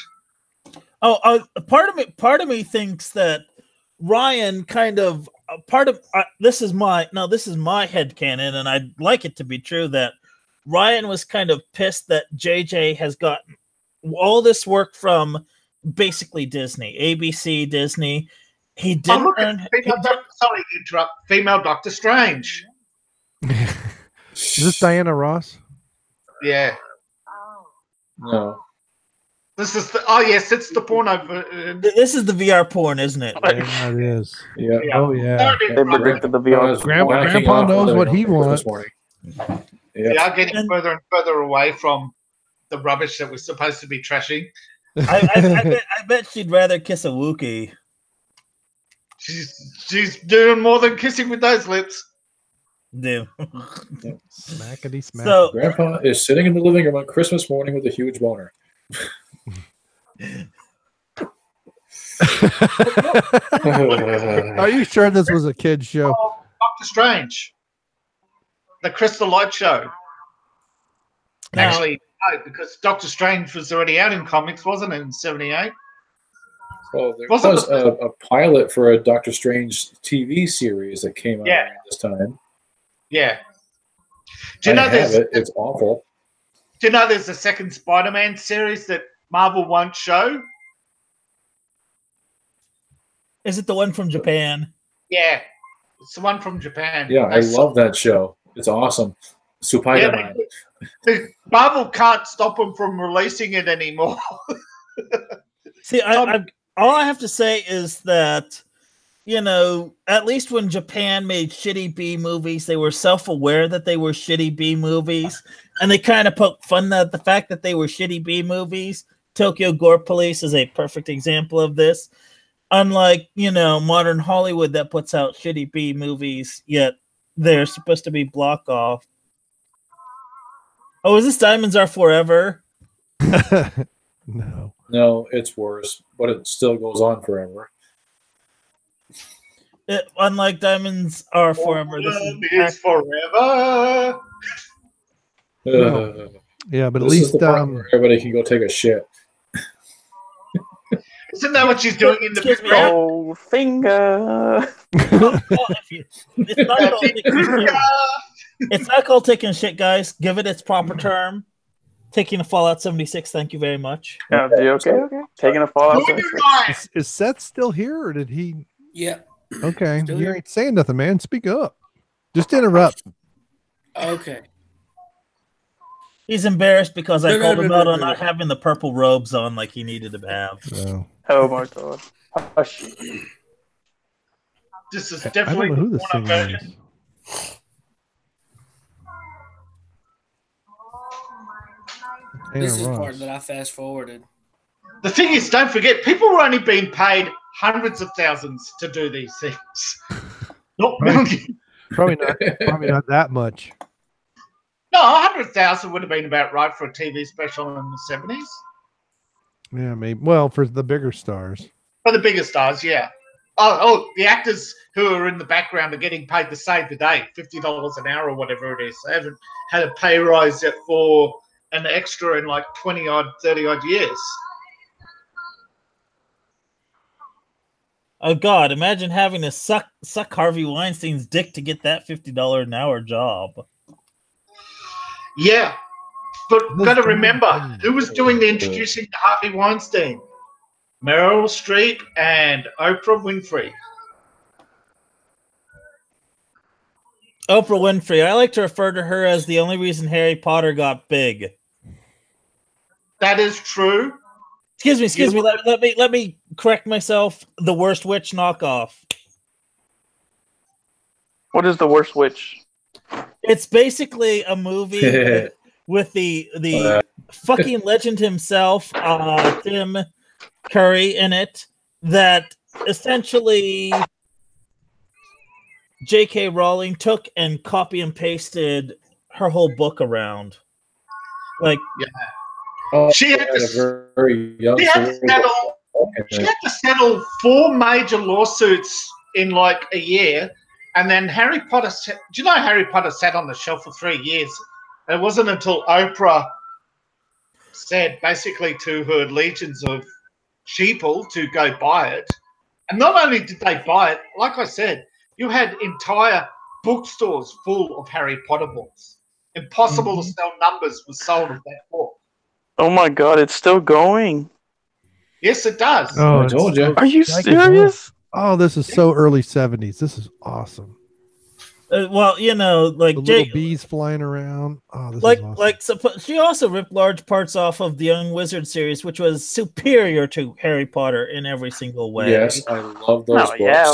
Part of me thinks that Ryan kind of this is my headcanon, and I'd like it to be true that Ryan was kind of pissed that JJ has gotten all this work from basically Disney, ABC, Disney. He didn't sorry to interrupt. Female Doctor Strange. Is this Diana Ross? Yeah. No. This is yes, it's the porno. This is the VR porn, isn't it? Yeah, it is. Yeah. Oh yeah. They predicted the VR. Grandpa knows what he wants. They are getting further and further away from the rubbish that we're supposed to be trashing. I bet she'd rather kiss a Wookiee. She's doing more than kissing with those lips. Do. Smackety smack. So, Grandpa is sitting in the living room on Christmas morning with a huge boner. Are you sure this was a kid's show? Doctor Strange, the Crystal Light Show. Actually, no, because Doctor Strange was already out in comics, wasn't it, in '78? Well, there was a pilot for a Doctor Strange TV series that came out around this time. Yeah. Do you know it's awful. Do you know there's a second Spider-Man series that Marvel won't show? Is it the one from Japan? Yeah, it's the one from Japan. Yeah, I love that show. It's awesome. Spider-Man. Marvel can't stop them from releasing it anymore. See, all I have to say is that, at least when Japan made shitty B movies, they were self-aware that they were shitty B movies, and they kind of poked fun at the fact that they were shitty B movies. Tokyo Gore Police is a perfect example of this. Unlike, modern Hollywood that puts out shitty B movies, yet they're supposed to be block off. Oh, is this Diamonds Are Forever? No. No, it's worse, but it still goes on forever. Unlike Diamonds Are Forever, this is forever. Yeah, but at least everybody can go take a shit. Isn't that what she's doing in the background? Oh, finger. It's not called taking a shit, guys. Give it its proper term. Taking a Fallout 76. Thank you very much. Okay. Taking a Fallout 76. Is Seth still here, or did he? Yeah. Okay. You ain't saying nothing, man. Speak up. Just interrupt. Okay. He's embarrassed because I called him out on not having the purple robes on like he needed to have. Oh my god. Hush. This is definitely I don't know who this thing is. This is the part that I fast forwarded. The thing is, don't forget, people were only being paid hundreds of thousands to do these things. Not millions. Probably not that much. No, 100,000 would have been about right for a TV special in the 70s. Yeah, maybe. Well, for the bigger stars. For the bigger stars, yeah. Oh, the actors who are in the background are getting paid to save the day, $50 an hour or whatever it is. They haven't had a pay rise yet for an extra in like 20-odd, 30-odd years. Oh God! Imagine having to suck Harvey Weinstein's dick to get that $50 an hour job. Yeah, but got to remember who was doing the introducing to Harvey Weinstein: Meryl Streep and Oprah Winfrey. Oprah Winfrey. I like to refer to her as the only reason Harry Potter got big. That is true. Excuse me. Let me correct myself. The Worst Witch knockoff. What is The Worst Witch? It's basically a movie with the fucking legend himself, Tim Curry, in it. That essentially J.K. Rowling took and copy and pasted her whole book around. Like, yeah. She had to settle 4 major lawsuits in like a year, and then Harry Potter. Do you know Harry Potter sat on the shelf for 3 years? It wasn't until Oprah said basically to her legions of sheeple to go buy it, and not only did they buy it, like I said, you had entire bookstores full of Harry Potter books. Impossible to sell numbers was sold of that book. Oh my God, it's still going. Yes, it does. Oh, I told you. Are you serious? Oh, this is so early 70s. This is awesome. Well, you know, like the little bees flying around. Oh, this is awesome. She also ripped large parts off of the Young Wizard series, which was superior to Harry Potter in every single way. Yes, I love those books. Yeah.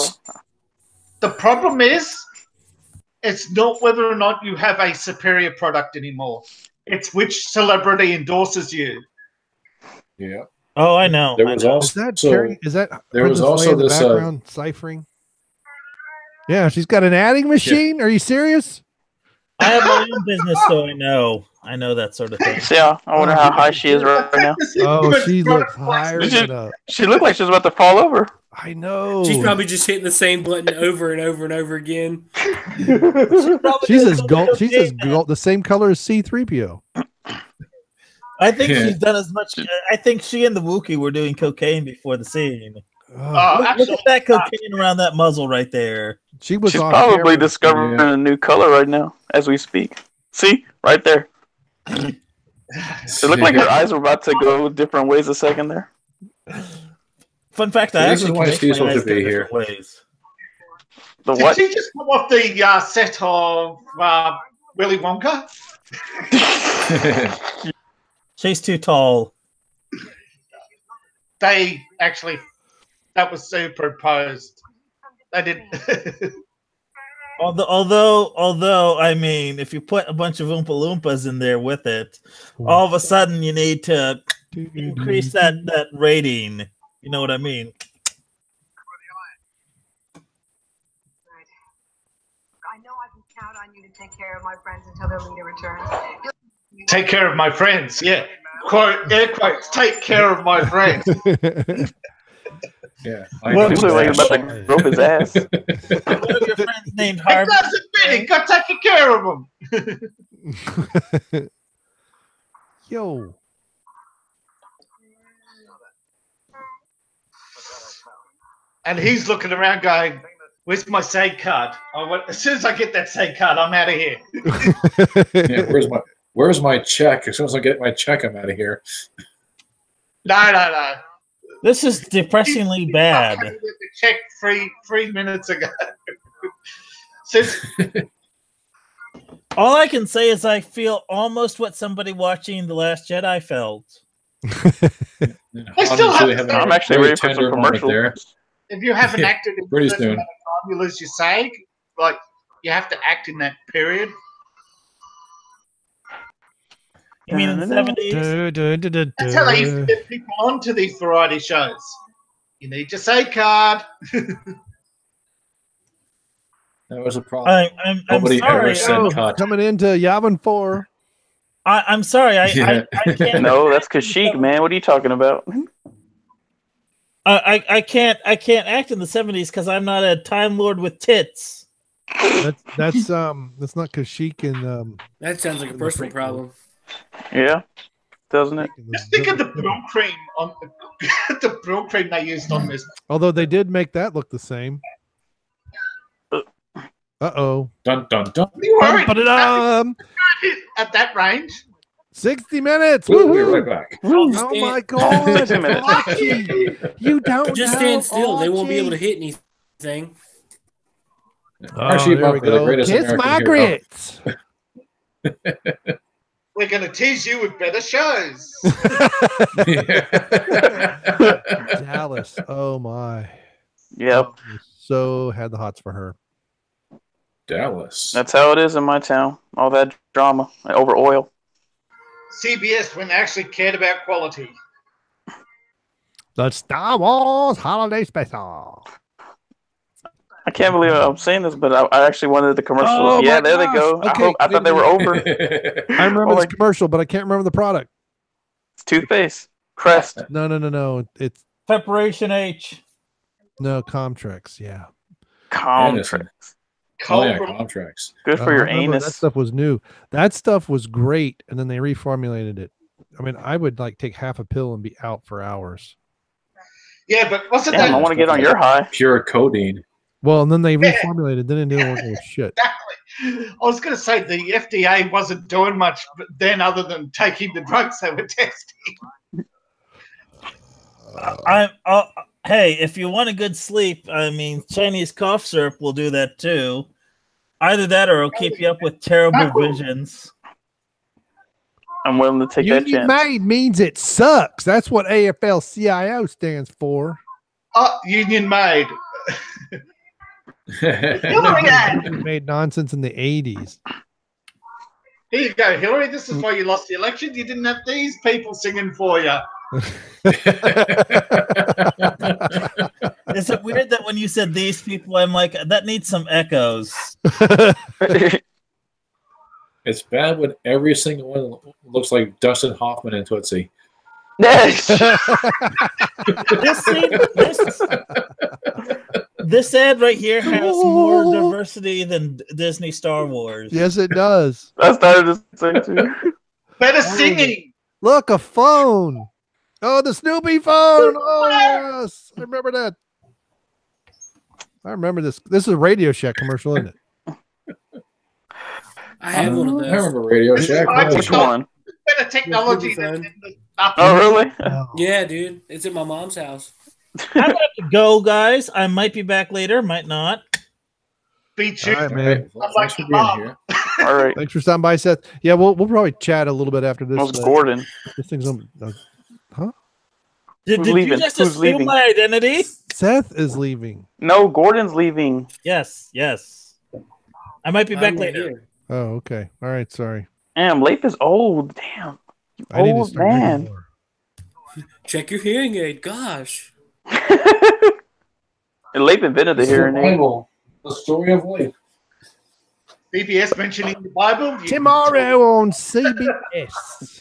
The problem is, it's not whether or not you have a superior product anymore. It's which celebrity endorses you. Yeah. Oh, I know. There was also there was also this background ciphering. Yeah, she's got an adding machine. Yeah. Are you serious? I have my own business, so I know that sort of thing. Yeah, I wonder how high she is right now. Oh, she looks higher than up. She looked like she was about to fall over. I know. She's probably just hitting the same button over and over and over again. She's as gold. She's as gold. The same color as C-3PO. I think she's done as much. I think she and the Wookiee were doing cocaine before the scene. Look at that cocaine around that muzzle right there. She's probably discovering a new color right now as we speak. See, right there. It looked like her eyes were about to go different ways a second there. Fun fact: this is why she's supposed to be here. Ways. The what? Did she just come off the set of Willy Wonka? She's too tall. They actually, that was superimposed. They didn't. Although, I mean, if you put a bunch of Oompa Loompas in there with it, all of a sudden you need to increase that rating. You know what I mean? I know I can count on you to take care of my friends until their leader returns. Take care of my friends, yeah. Quote, air quotes, take care of my friends. Yeah. Well, actually, like about to rope his ass. One of your friends named Harvey. It doesn't fit. Go take care of them. Yo. And he's looking around going, where's my SAG card? As soon as I get that SAG card, I'm out of here. Yeah, where's my check? As soon as I get my check, I'm out of here. No. This is depressingly bad. The check 3 minutes ago. All I can say is I feel almost what somebody watching The Last Jedi felt. I'm actually ready for some commercials there. If you haven't acted in pretty soon, you lose your SAG. Like you have to act in that period. You mean in the 70s? That's how they used to get people onto these variety shows. You need your say card. That was a problem. I'm Nobody sorry. ever said cut. Coming into Yavin 4. I'm sorry. I can't. No, that's Kashyyyk, man. What are you talking about? I can't act in the 70s because I'm not a Time Lord with tits. That's not Kashyyyk and That sounds like a personal problem. Yeah, doesn't it? Just think of the brill cream on the brill cream they used on this. Although they did make that look the same. Uh-oh. Dun dun dun. You worried At at that range? 60 minutes. We'll be right back. Oh my god. 2 minutes. Archie, you don't Just know, stand still. They won't be able to Archie. hit anything. Archie there we Bunker, the go. greatest Kiss American my hero. grits. We're going to tease you with better shows. Dallas. Oh my. Yep, So had the hots for her. Dallas. that's how it is in my town. All that drama over oil. CBS when they actually cared about quality. The Star Wars Holiday Special. I can't believe I'm saying this, but I actually wanted the commercial. Oh, yeah, my there they gosh. go. Okay, I thought they were over. I remember Oh, this like- commercial, but I can't remember the product. It's toothpaste, Crest. No. It's Preparation H. Comtrex. Yeah. Contract. Oh yeah, contracts. Good for I your remember anus. That stuff was new. That stuff was great, and then they reformulated it. I mean, I would like take half a pill and be out for hours. Yeah, but wasn't Damn, I that want to get on your high. Pure codeine. Well, and then they reformulated. Then it didn't work with shit. exactly? I was going to say the FDA wasn't doing much then other than taking the drugs they were testing. Hey, if you want a good sleep, I mean, Chinese cough syrup will do that too. Either that or it'll keep you up with terrible visions. I'm willing to take that Union chance. made means it sucks. That's what AFL-CIO stands for. Union made. Union made nonsense in the 80s. Here you go, Hillary. This is why you lost the election. You didn't have these people singing for you. Is it weird that when you said these people, I'm like, that needs some echoes? It's bad when every single one looks like Dustin Hoffman and Tootsie. This ad right here has more diversity than Disney Star Wars. Yes, it does. I started to say too. Better singing. Look, a phone. Oh, the Snoopy phone. Oh, yes. I remember that. I remember this. This is a Radio Shack commercial, isn't it? I had one of I those. remember Radio Shack. Which one? Better technology than the stuff. Oh, really? Yeah, dude. It's at my mom's house. I'm gonna have to go, guys. I might be back later, might not. Beat you. All right, man. Well, thanks for being here. All right. Thanks for stopping by, Seth. Yeah, we'll probably chat a little bit after this. That was Gordon. This thing's on. Huh? Did Who's you leaving? just Who's assume leaving? my identity? Seth is leaving. No, Gordon's leaving. Yes. I might be back I'm later. here. Oh, okay. All right. Sorry. Damn, Leif is old. Damn. I need to Old start drinking man. more. Check your hearing aid. Gosh. And Leif invented the hearing aid. Bible, the story of life. BBS mentioning the Bible. Tomorrow on CBS.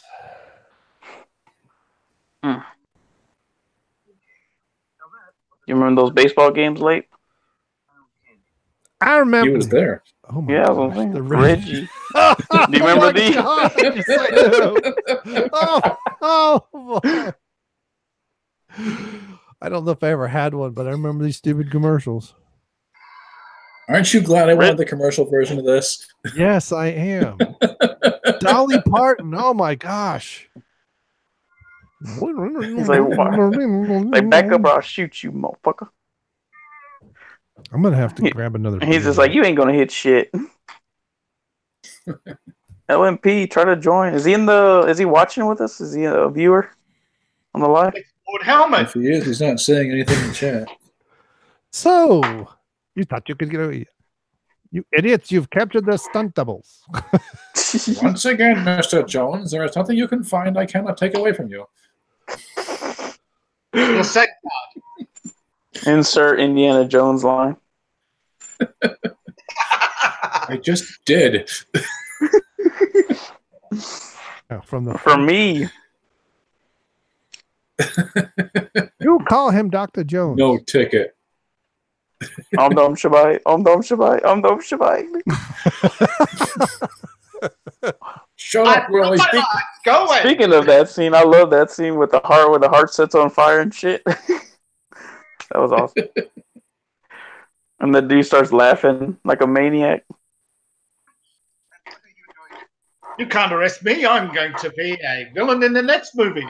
You remember those baseball games, Leif? I remember. He was there. Oh my Yeah, I gosh, was saying. the Reggie. Oh Do you remember my these? gosh, yes, I do. Oh, boy. I don't know if I ever had one, but I remember these stupid commercials. Aren't you glad I wanted the commercial version of this? Yes, I am. Dolly Parton. Oh my gosh. He's like, what? Like, back up or I'll shoot you, motherfucker. I'm gonna have to grab another. And he's beer. just like, you ain't gonna hit shit. LMP, try to join. Is he watching with us? Is he a viewer on the live? Lord Helmet. If he is, he's not saying anything in the chat. So you thought you could get away? You idiots, you've captured the stunt doubles. Once again, Mr. Jones, there is nothing you can find I cannot take away from you. Your second Insert Indiana Jones line. I just did. From the For me. You call him Dr. Jones. No ticket. Om Dom Shabai. Om Dom Shabai. Om Dom Shabai. Shut up, Willie. Go away. Speaking of that scene, I love that scene with the heart where the heart sets on fire and shit. That was awesome. And the dude starts laughing like a maniac. You can't arrest me. I'm going to be a villain in the next movie.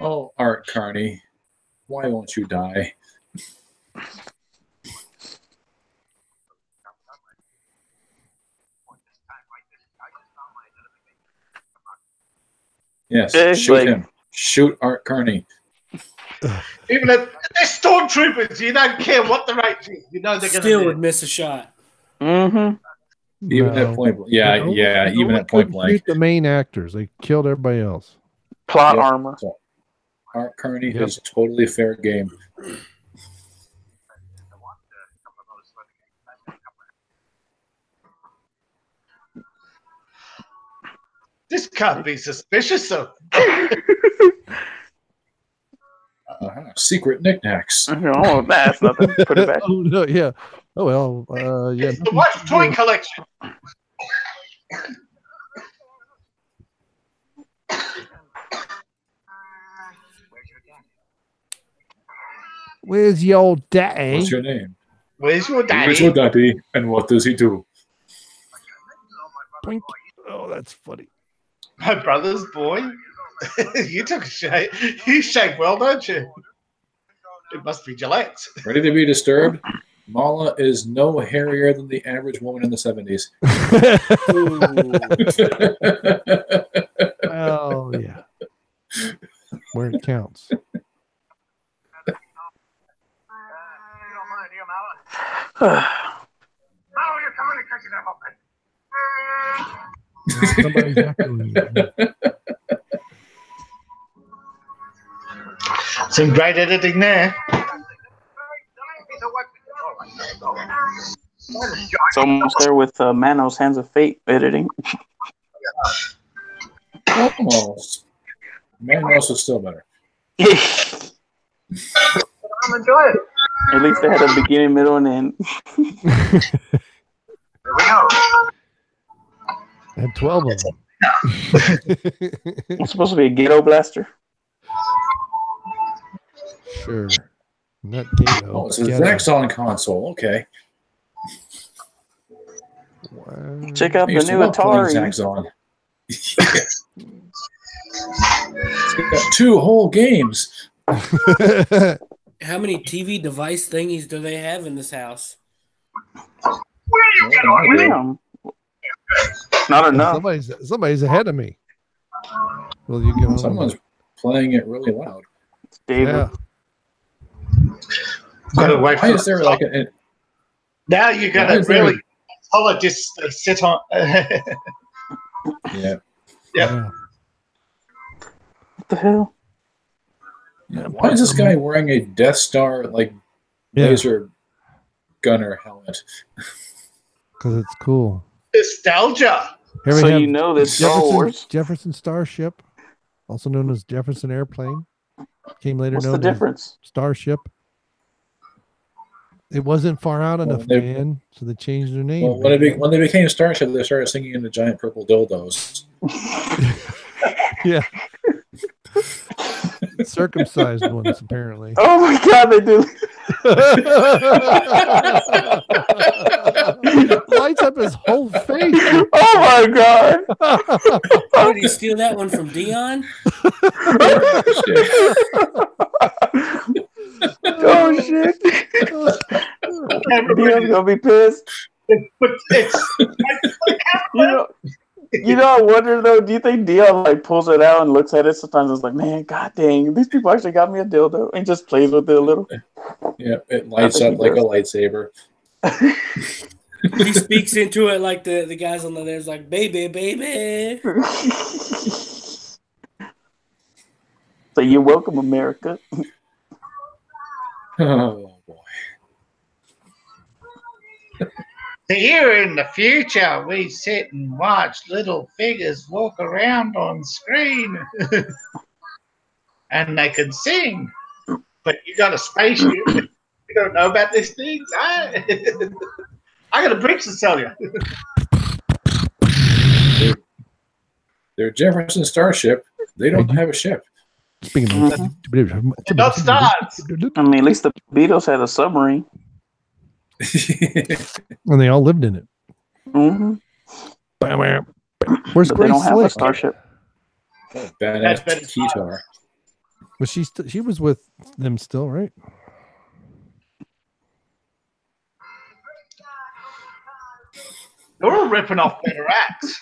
Oh, Art Carney, why won't you die? Yes, shoot him. Shoot Art Carney. Even if they're stormtroopers, you don't care what the rate is. You know they're going to still would miss a shot. Mm-hmm. Even at point blank. Yeah, even at point blank. Shoot the main actors. They killed everybody else. Plot armor. So, Art Carney is totally fair game. This can't be suspicious, though. Secret knickknacks. Oh, that's nothing. Put it back. Oh, no, yeah. Oh, well, yeah. It's the wife's toy collection. Where's your daddy? What's your name? Where's your daddy? Where's your daddy? And what does he do? Blink. Oh, that's funny. My brother's boy. You took a shave. You shave well, don't you? It must be Gillette. Ready to be disturbed? Mala is no hairier than the average woman in the 70s. Oh, yeah. Where it counts. Somebody's echoing. Some great editing there. It's almost there with Manos Hands of Fate editing. Almost. Manos is still better. I'm enjoying it. At least they had a beginning, middle, and end. Here we go. And 12 of them. It's supposed to be a ghetto blaster. Sure. Not ghetto. Oh, it's a Zaxxon console. Okay. Wow. Check out I the used to new love playing Atari. Zaxxon. It's got 2 whole games. How many TV device thingies do they have in this house? Damn. Not enough. Somebody's ahead of me. Well, you get Someone's playing it really loud. It's David. Yeah. Why is there like a... Now you're going to really solid just sit on. Yeah. Yeah. What the hell? Yeah, why is this guy wearing a Death Star like laser gunner helmet? Because it's cool. Nostalgia. Here we So have you know this Star Wars. Jefferson Starship, also known as Jefferson Airplane, came later What's the known difference? as Starship. It wasn't far out enough, man, so they changed their name. Well, when they became Starship, they started singing into giant purple dildos. Yeah. Circumcised ones, apparently. Oh my god, they do. Lights up his whole face. Oh my god. Oh, did you steal that one from Dion? Oh shit. Dion's gonna be pissed. But it's You know, You know, I wonder though. Do you think Dion like pulls it out and looks at it? Sometimes it's like, man, god dang, these people actually got me a dildo, and just plays with it a little. Yeah, it lights up like a lightsaber. He speaks into it like the guys on the there's like, baby, baby. So you're welcome, America. Oh boy. Here in the future, we sit and watch little figures walk around on screen. And they can sing. But you got a spaceship. You don't know about these things. I got a bridge to sell you. They're Jefferson Starship. They don't have a ship. Speaking of Not stars. I mean, at least the Beatles had a submarine. and they all lived in it. Mm-hmm. Where's But they Grace don't have a Slick? starship. Badass guitar. Was she was with them still, right? They're all ripping off better acts.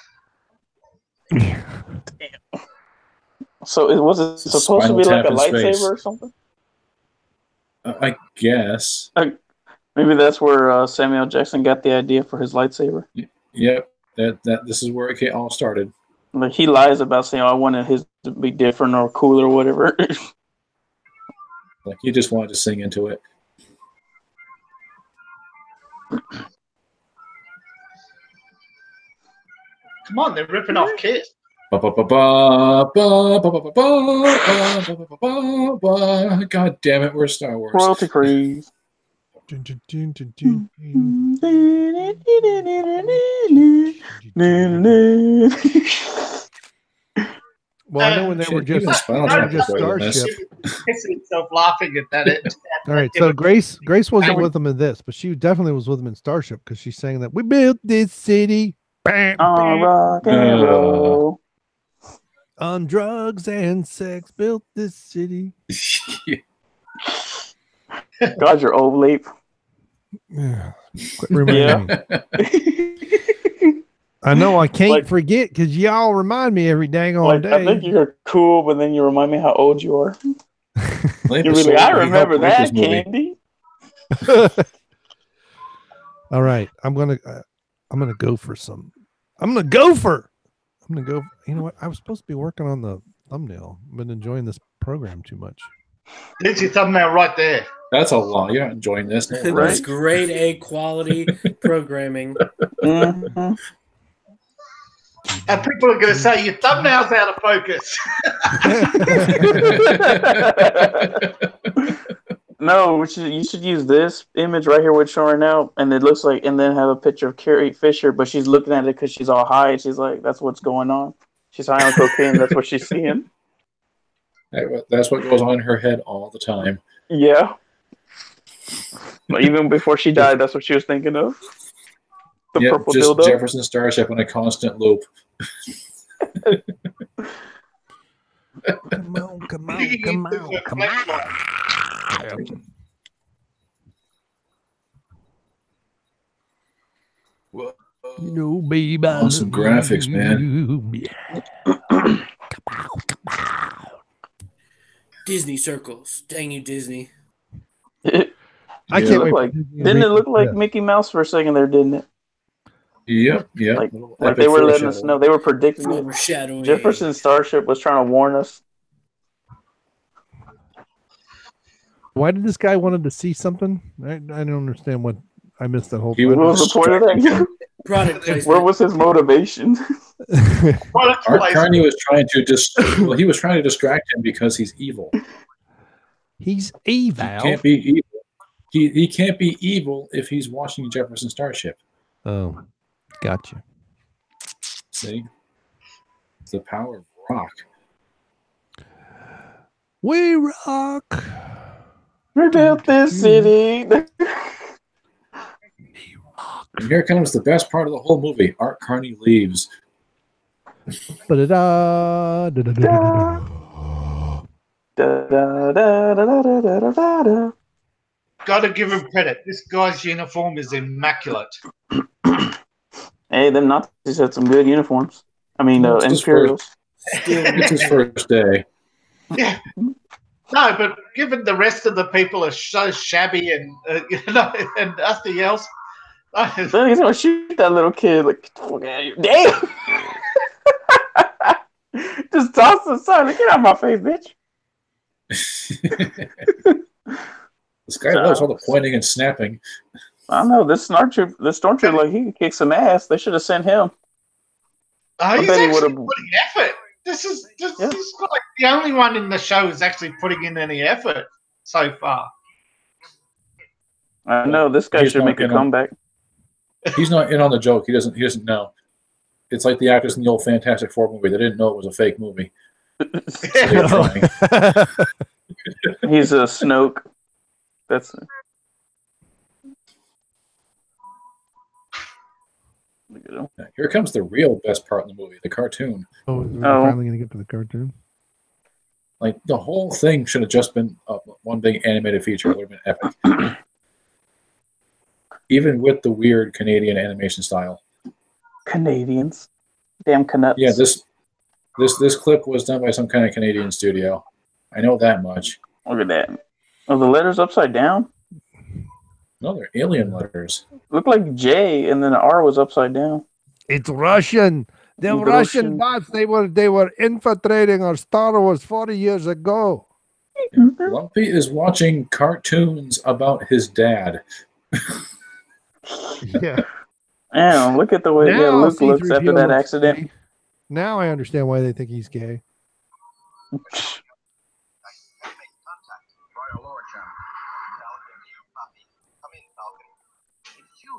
So was it supposed to be like a lightsaber or something? I guess. Maybe that's where Samuel Jackson got the idea for his lightsaber. Yep. This is where it all started. Like he lies about saying, "I wanted his to be different or cooler or whatever." Like he just wanted to sing into it. Come on, they're ripping off Kiss. God damn it, we're Star Wars. Royalty free. Well, I know when they were just Starship. Pissing himself laughing at that. All right, so Grace wasn't with them in this, but she definitely was with them in Starship because she's saying that we built this city rock and roll. On drugs and sex, built this city. God, you're old, Leap. Yeah. Quit reminding me. I know I can't forget because y'all remind me every dang on day. I think you're cool, but then you remind me how old you are. You're really, I remember that, Candy. All right, I'm gonna go for some. You know what? I was supposed to be working on the thumbnail. I've been enjoying this program too much. There's your thumbnail right there. That's a lot. You're not enjoying this. That's grade A quality programming. Mm-hmm. And people are going to say your thumbnail's out of focus. No, you should use this image right here, what's showing now, and it looks like, and then have a picture of Carrie Fisher, but she's looking at it because she's all high, and she's like, "That's what's going on." She's high on cocaine. That's what she's seeing. That's what goes on in her head all the time. Yeah. But even before she died, that's what she was thinking of. The purple just dildo. Jefferson Starship on a constant loop. Come on. You know, baby. Awesome graphics, man. Disney circles. Dang you, Disney. I can't wait. Didn't it look like Mickey Mouse for a second there, didn't it? Yep. Like they were letting us know. They were predicting it. Foreshadowing. Jefferson Starship was trying to warn us. Why did this guy wanted to see something? I don't understand what I missed that whole. What was the point of that? Product placement. Where was his motivation? Art Carney was trying to he was trying to distract him because he's evil. He's evil. He can't be evil. He can't be evil if he's watching Jefferson Starship. Oh, gotcha. See, it's the power of rock. We rock. We built this city. And here comes the best part of the whole movie. Art Carney leaves. Gotta give him credit. This guy's uniform is immaculate. Hey, them Nazis had some good uniforms. I mean, Imperials. It's his first day. Yeah. No, but given the rest of the people are so shabby and and nothing else, then he's gonna shoot that little kid. Like, get the fuck out of here! Damn! Just toss the sign. Like, get out of my face, bitch. This guy loves all the pointing and snapping. I know this stormtrooper, like he can kick some ass. They should have sent him. he's actually putting effort. This is like the only one in the show who's actually putting in any effort so far. I know this guy should make a comeback. He's not in on the joke. He doesn't know. It's like the actors in the old Fantastic Four movie. They didn't know it was a fake movie. He's a Snoke. That's it. Look at him. Here comes the real best part in the movie, the cartoon. Oh, we're finally going to get to the cartoon. Like, the whole thing should have just been one big animated feature. It would have been epic. Even with the weird Canadian animation style. Canadians. Damn Canucks. Yeah, this clip was done by some kind of Canadian studio. I know that much. Look at that. Oh, the letters upside down? No, they're alien letters. Looked like J, and then the R was upside down. It's Russian. The Russian bots, they were infiltrating our Star Wars 40 years ago. Lumpy is watching cartoons about his dad. Yeah. Damn, look at the way Luke looks after that accident. Gay. Now I understand why they think he's gay.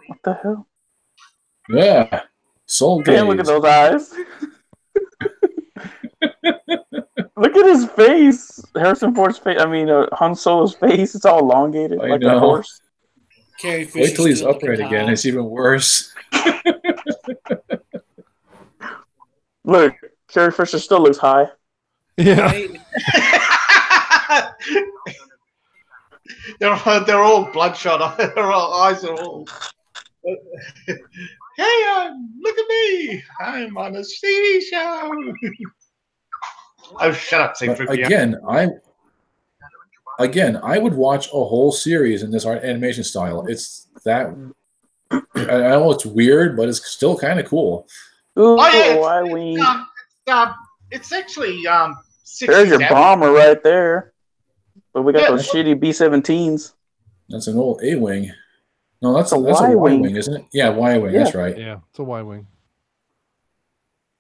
What the hell? Yeah. Soul gaze. Damn, look at those eyes. Look at his face. Harrison Ford's face. I mean, Han Solo's face. It's all elongated like a horse. Carrie Fisher. Wait till he's upright again. It's even worse. Look, Carrie Fisher still looks high. Yeah. They're all bloodshot. Their eyes are all. Hey, look at me! I'm on a TV show. Oh, shut up, C-3PO. Again, I would watch a whole series in this animation style. It's that. I know it's weird, but it's still kind of cool. Ooh, it's actually there's your bomber right there. But we got those shitty B-17s. That's an old A-wing. No, that's a Y-wing, isn't it? Yeah, Y-wing. Yeah. That's right. Yeah, it's a Y-wing.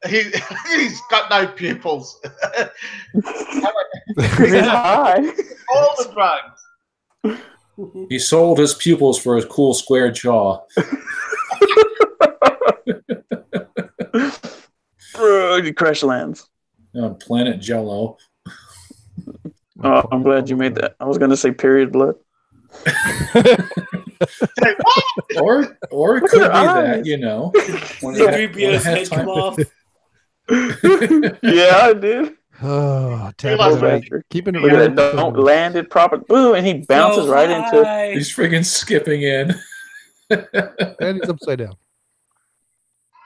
He's got no pupils. He's high. All the drugs. He sold his pupils for his cool square jaw. He crash lands. On Planet Jello. Oh, I'm glad you made that. I was going to say period blood. or it could be that, you know. C-3PO's head come off. Yeah, I did. Oh, keeping it real. Don't land it properly. Boom, and he bounces right into it. He's freaking skipping in. And he's upside down.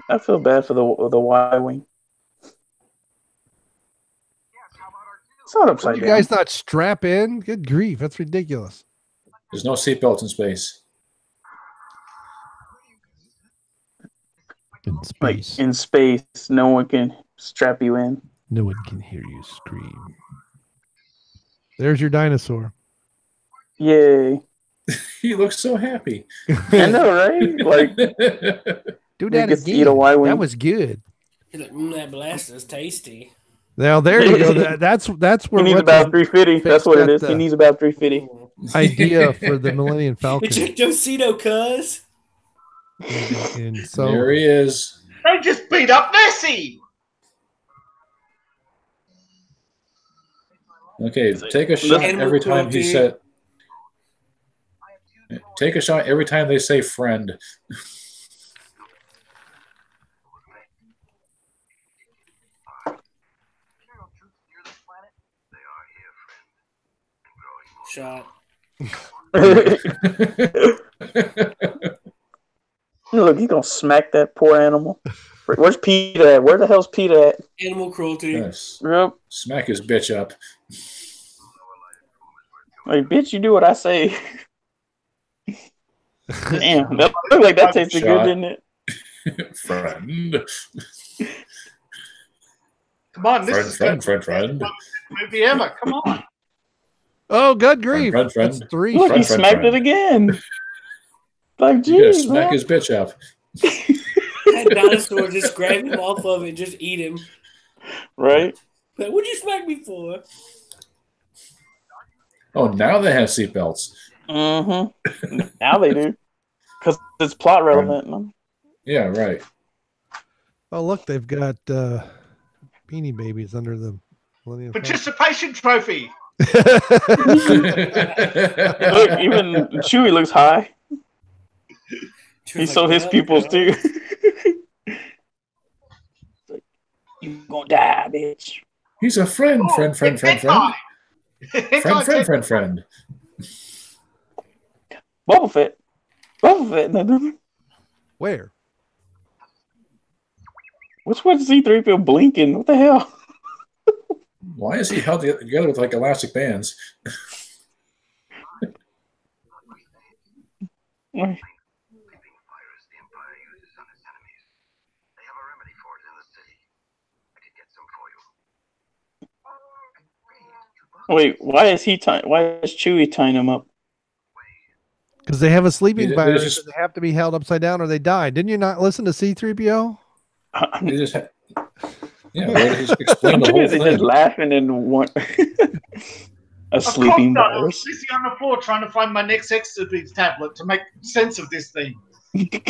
I feel bad for the Y-wing. It's not upside down. You guys not strap in? Good grief, that's ridiculous. There's no seatbelts in space. In space, no one can strap you in. No one can hear you scream. There's your dinosaur. Yay. He looks so happy. I know, right? Like, do that again. Eat a Y-wing. That was good. He's like, that blast is tasty. Now there you go. That's where he needs about 350. That's what it is. He needs about 350. Idea for the Millennium Falcon. Josito, cuz. And so there he is. They just beat up Nessie. Okay, take a shot every time he said. Take a shot every time they say friend. Shot. Look, he's gonna smack that poor animal. Where's Pete at? Where the hell's Pete at? Animal cruelty. Yes. Yep. Smack his bitch up. Like, bitch, you do what I say. Damn, that looked like that tasted good, didn't it? Friend. Come on, this is friend. movie ever. Come on. Oh, good grief! Friend. That's three. Look, he smacked it again. Like, You gotta geez, smack man. his bitch up. That dinosaur just grab him off of it, just eat him. Right? Like, what'd you smack me for? Oh, now they have seatbelts. Mm-hmm. Now they do. Because it's plot relevant. Yeah, right. Oh, look, they've got Beanie Babies under the Millennium Falcon. Participation trophy. Look, even Chewie looks high. He saw his pupils too. You gonna die, bitch. He's a friend. Friend. Hentai. Friend. Boba Fett. Where? Which one's C-3PO blinking? What the hell? Why is he held together with like elastic bands? Wait, why is Chewie tying him up? Because they have a sleeping They virus. just- They have to be held upside down or they die. Didn't you not listen to C-3PO? They just they just explain the I'm whole just thing. laughing and want a sleeping I was virus. busy on the floor trying to find my next exhibit tablet to make sense of this thing. Look at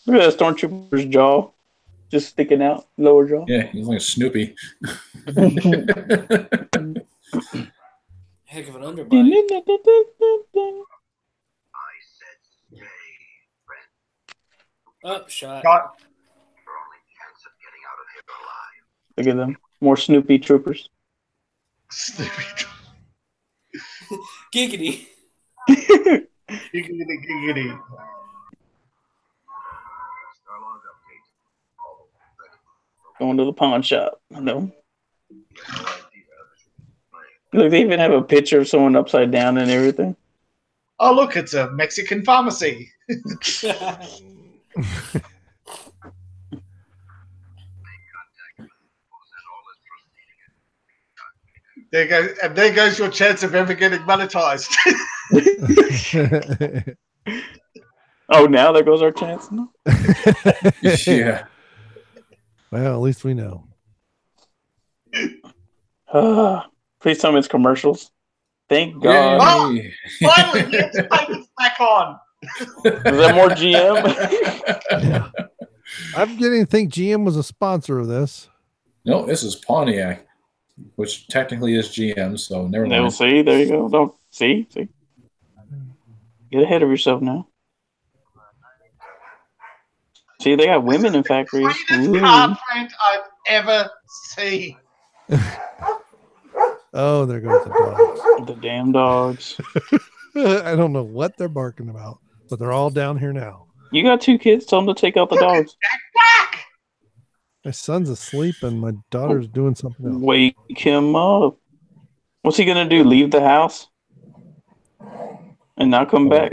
that stormtrooper's jaw. Just sticking out, lower jaw. Yeah, he's like a Snoopy. Heck of an underbite. Up, shot. Look at them. More Snoopy troopers. Giggity. Giggity. Going to the pawn shop. No. Look, they even have a picture of someone upside down and everything. Oh, look, it's a Mexican pharmacy. There goes your chance of ever getting monetized. Oh, now there goes our chance. No? Yeah. Well, at least we know. Please tell me it's commercials. Thank God. Oh, finally, get the papers back on. Is that more GM? Yeah. I'm getting to think GM was a sponsor of this. No, this is Pontiac, which technically is GM, so never They'll mind. see. There you go. Don't see. Get ahead of yourself now. See, they got women in factories. Greatest car plant I've ever seen. Oh, there goes the dogs. The damn dogs. I don't know what they're barking about, but they're all down here now. You got 2 kids. Tell them to take out the dogs. Back. My son's asleep and my daughter's doing something else. Wake him up. What's he gonna do? Leave the house and not come back?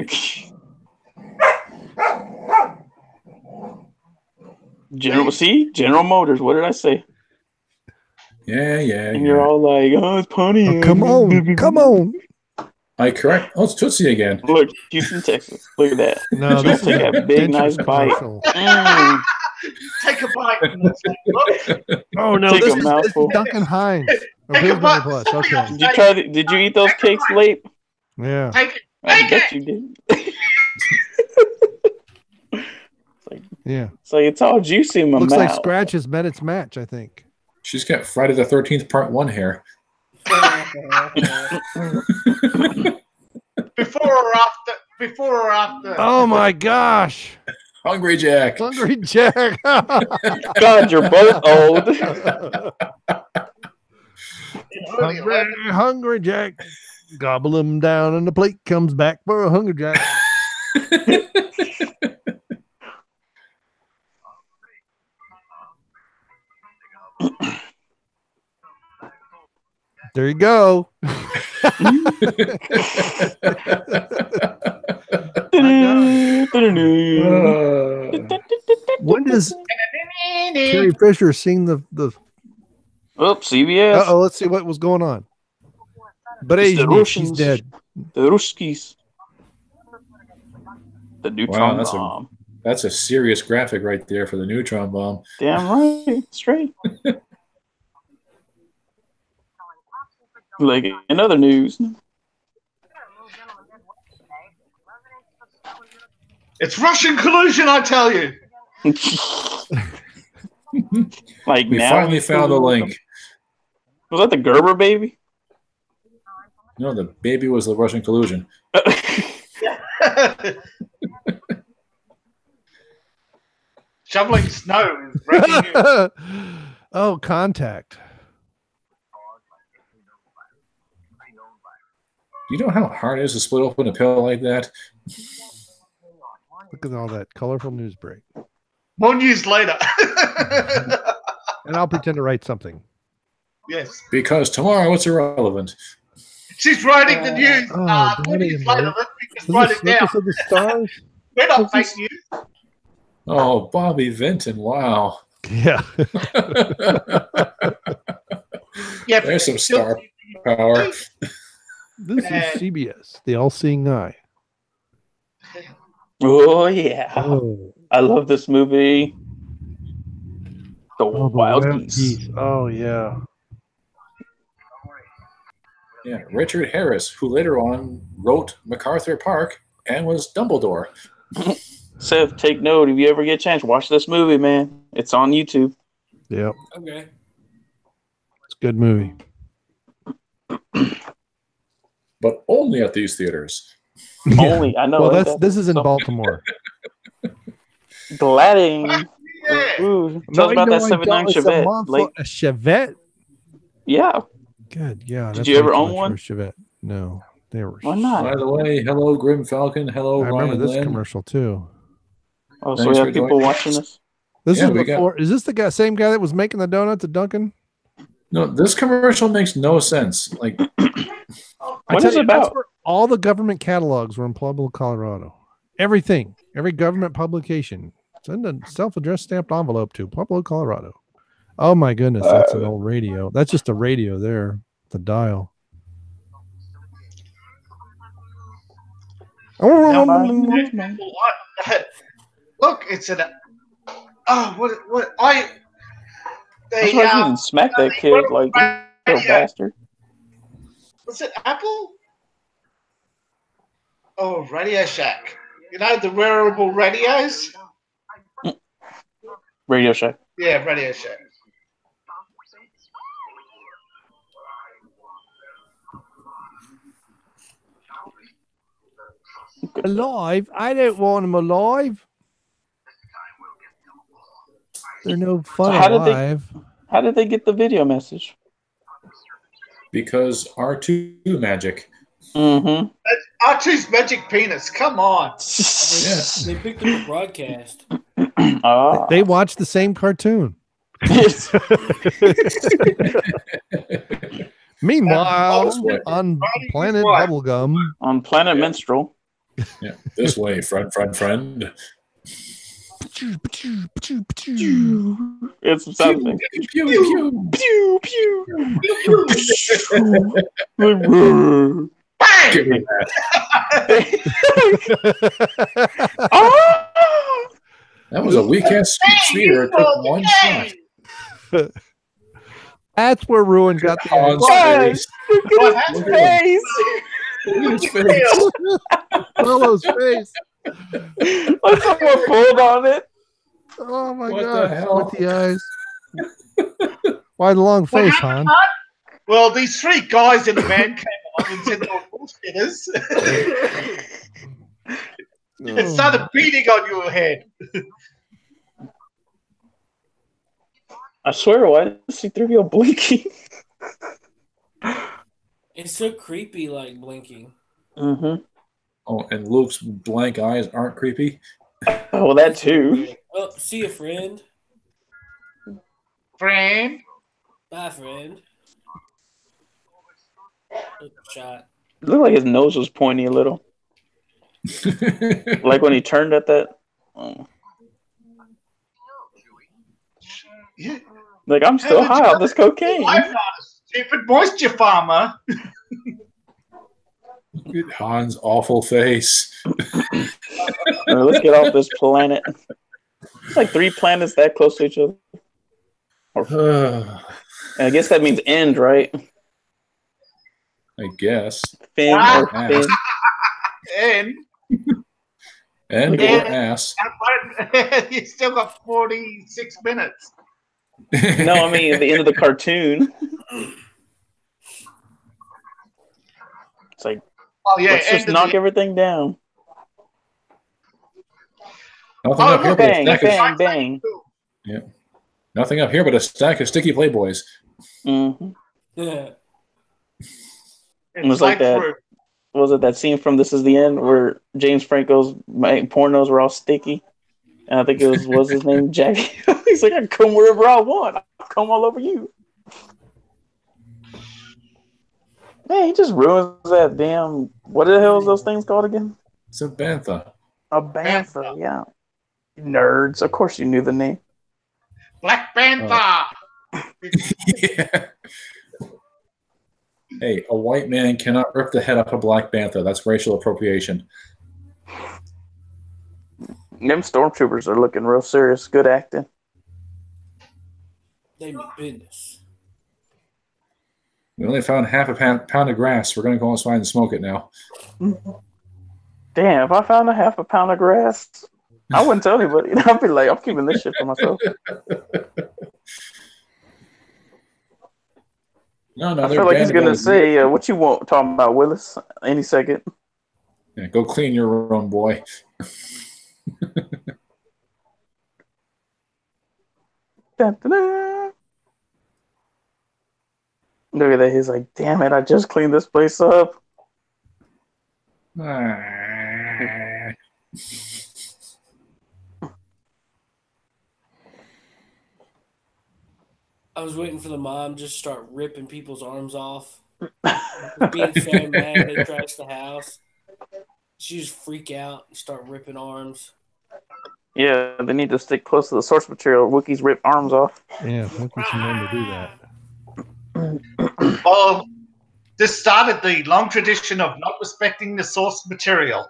General Motors. What did I say? Yeah. And you're all like, "Oh, it's Pony." Oh, come on. I correct. Oh, it's Tootsie again. Look, Houston, Texas. Look at that. No, this is Take a big, nice bite. commercial. Take a bite. Look, Oh no, Take this a is mouthful. Duncan Hines. Or Take a Booze bite. Plus. Okay. Did you try? Did you eat those cakes late? Yeah. take it. I Take bet it. you did. Yeah. So it's all juicy in my Looks mouth. like Scratch has met its match, I think. She's got Friday the 13th Part 1 hair. Before or after? Oh my gosh. Hungry Jack. Hungry Jack. God, you're both old. Hungry Jack. Gobble him down and the plate comes back for a Hungry Jack. There you go. When does Carrie Fisher sing the CBS. Uh-oh, let's see what was going on. But It's the she's Russians. dead. The Ruskies. The neutron bomb. That's a serious graphic right there for the neutron bomb. Damn right. Straight. Like in other news. It's Russian collusion, I tell you. Like we now finally found the link. Was that the Gerber baby? No, the baby was the Russian collusion. Shoveling snow is breaking Oh, Contact. You know how hard it is to split open a pill like that? Look at all that colorful news break. More news later. And I'll pretend to write something. Yes. Because tomorrow it's irrelevant. She's writing the news. More news later. Let's just write it down. Of the stars? We're not fake news. Oh, Bobby Vinton, wow. Yeah. Yeah, there's some star power. This is CBS, the all-seeing eye. Oh yeah. Oh. I love this movie. The Wild Geese. Oh yeah. Yeah, Richard Harris, who later on wrote MacArthur Park and was Dumbledore. Seth, take note. If you ever get a chance, watch this movie, man. It's on YouTube. Yep. Okay. It's a good movie. But only at these theaters. Only, I know. Well, this is in Baltimore. Gladding. Yeah. Ooh, tell us about that 79 Chevette. Like a Chevette? Yeah. Good. Yeah. Did you ever own one? Chevette? No. They were. Why not? By the way, hello, Grim Falcon. Hello, I remember Ryan this Lynn. commercial too. Oh, so we have people watching this? This is before. Is this the same guy that was making the donuts at Dunkin'? No, this commercial makes no sense. Like, what is it about? All the government catalogs were in Pueblo, Colorado. Everything, every government publication. Send a self-addressed stamped envelope to Pueblo, Colorado. Oh my goodness, that's an old radio. That's just a radio there, the dial. Look, it's an. Oh, what I. That's why you didn't smack that kid like a bastard. Was it Apple? Oh, Radio Shack. You know the wearable radios? Radio Shack. Yeah, Radio Shack. Alive? I don't want them alive. They're no fun alive. How did they get the video message? Because R2 magic. Mm-hmm. R2's magic penis. Come on. Yeah. They picked up the broadcast. They watched the same cartoon. Meanwhile, on Planet Bubblegum. On Planet Minstrel. Yeah. This way, friend. It's something. Pew, pew, pew, pew. Give me that. That was a weak-ass speeder. It took one shot. That's where Ruin got the face. Look at his face. Look at his face. Solo's face. Like someone pulled on it. Oh my What god! the hell? With the eyes. Why the long face, Han? Well, these three guys in the van came on and said they were bullshitters. It started beating on your head. I swear, why is C-3PO blinking? It's so creepy, like blinking. Mm-hmm. Oh, and Luke's blank eyes aren't creepy. Oh, that too. Oh, see a friend. Friend. Bye, friend. Shot. It looked like his nose was pointy a little. Like when he turned at that. Oh. Yeah. Like, I'm still high on this cocaine. I'm not a stupid moisture farmer. Look at Han's awful face. Let's get off this planet. It's like 3 planets that close to each other. And I guess that means end, right? I guess. Fin or fin. And or ass. You still got 46 minutes. No, I mean at the end of the cartoon. It's like, let's just knock everything down. Nothing up here, bang, but bang, bang. Yeah. Nothing up here but a stack of sticky Playboys. Mm-hmm. Yeah. It was like that. Was it that scene from This Is the End where James Franco's pornos were all sticky? And I think it was his name Jackie? He's like, I can come wherever I want. I'll come all over you. Man, he just ruins that damn. What the hell is those things called again? It's a bantha. A bantha, yeah. Nerds. Of course you knew the name. Black Panther. Yeah. Hey, a white man cannot rip the head off a Black Panther. That's racial appropriation. Them stormtroopers are looking real serious. Good acting. They mean business. We only found half a pound of grass. We're going to go outside and smoke it now. Damn, if I found a half a pound of grass, I wouldn't tell anybody. I'd be like, I'm keeping this shit for myself. No, I feel like he's going to say, what you want talking about, Willis? Any second. Yeah, go clean your room, boy. Dun, dun, dun. Look at that. He's like, damn it, I just cleaned this place up. I was waiting for the mom just start ripping people's arms off. Being so mad they trashed the house. She just freak out and start ripping arms. Yeah, they need to stick close to the source material. Wookiees rip arms off. Yeah, Wookiees are known to do that. Well, this started the long tradition of not respecting the source material.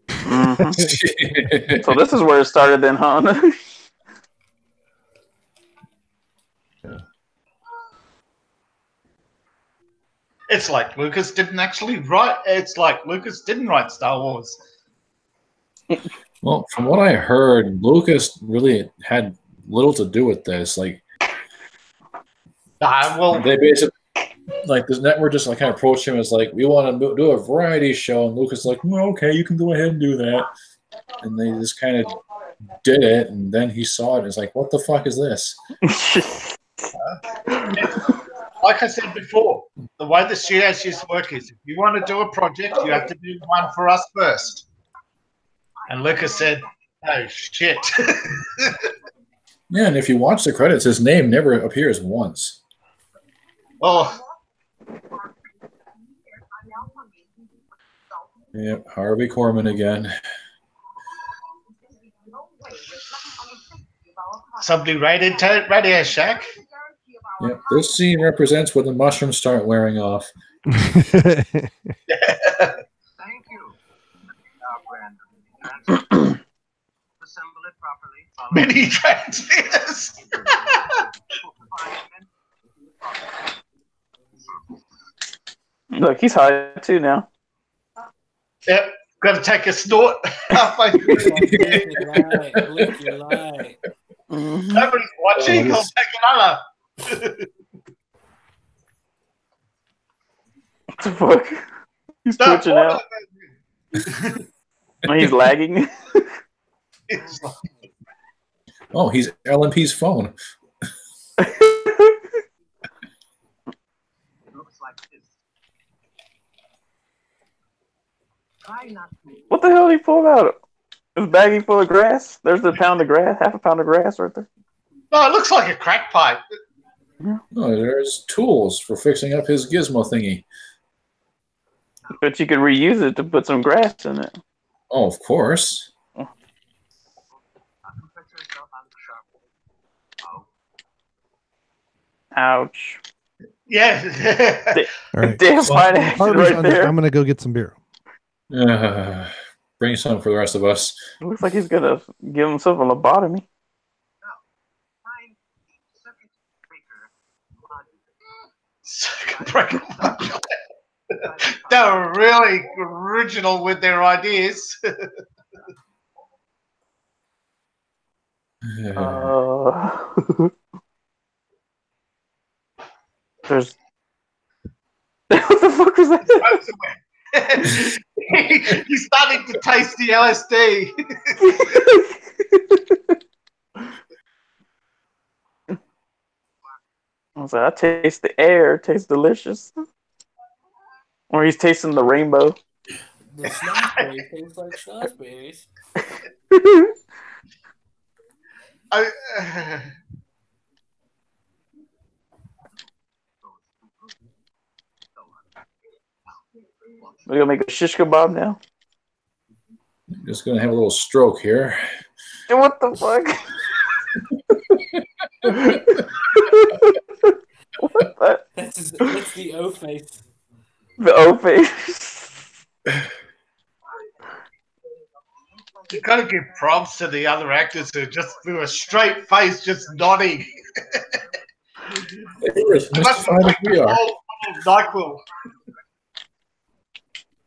Mm-hmm. So this is where it started then, huh? Yeah. It's like Lucas didn't actually write. It's like Lucas didn't write Star Wars. Well, from what I heard, Lucas really had little to do with this. Like, well, they basically, like, this network just like kind of approached him as like, we want to do a variety show, and Lucas is like, well, okay, you can go ahead and do that. And they just kind of did it, and then he saw it and was like, what the fuck is this? Like I said before, the way the studios used to work is if you want to do a project, you have to do one for us first. And Lucas said, oh, shit. Yeah, and if you watch the credits, his name never appears once. Oh. Yep, Harvey Korman again. Somebody raided Radio Shack. Yep, this scene represents when the mushrooms start wearing off. Thank you. Assemble it properly. Mini transmitters. Look, he's high too now. Yep, got to take a snort. Lick your light. Nobody's watching. I'll take another. What the fuck? He's twitching out. He's lagging. Oh, he's LMP's phone. Looks like this. What the hell did he pull out? His baggie full of grass. There's a pound of grass, half a pound of grass right there. No, it looks like a crack pipe. Oh, there's tools for fixing up his gizmo thingy. But you could reuse it to put some grass in it. Oh, of course. Ouch. Yeah. All right. Damn fine action right there. I'm gonna go get some beer. Bring some for the rest of us. It looks like he's gonna give himself a lobotomy. They're really original with their ideas. There's what the fuck was that? He's starting to taste the LSD. I was like, I taste the air. It tastes delicious. Or he's tasting the rainbow. The schnozberry tastes like schnozberries. We're gonna make a shish kebab now. Just gonna have a little stroke here. What the fuck? What the? That's the O face. The O face. You gotta give props to the other actors who just threw a straight face, just nodding. They were as mystified as we are. NyQuil.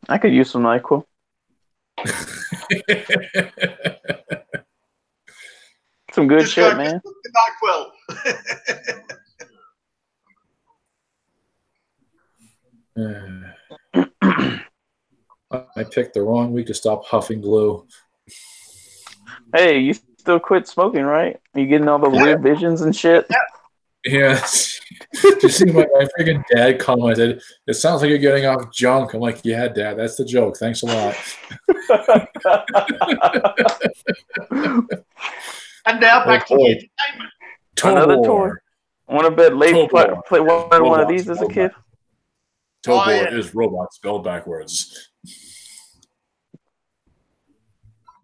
I could use some NyQuil. Some good Just shit, go, man. NyQuil. I picked the wrong week to stop huffing glue. Hey, you still quit smoking, right? You getting all the weird visions and shit? Yeah. Did you see my freaking dad commented, "It sounds like you're getting off junk." I'm like, "Yeah, Dad, that's the joke. Thanks a lot." And now back to the entertainment. Another tour. Want to bet late play one of these as a kid? Tobor is robot spelled backwards.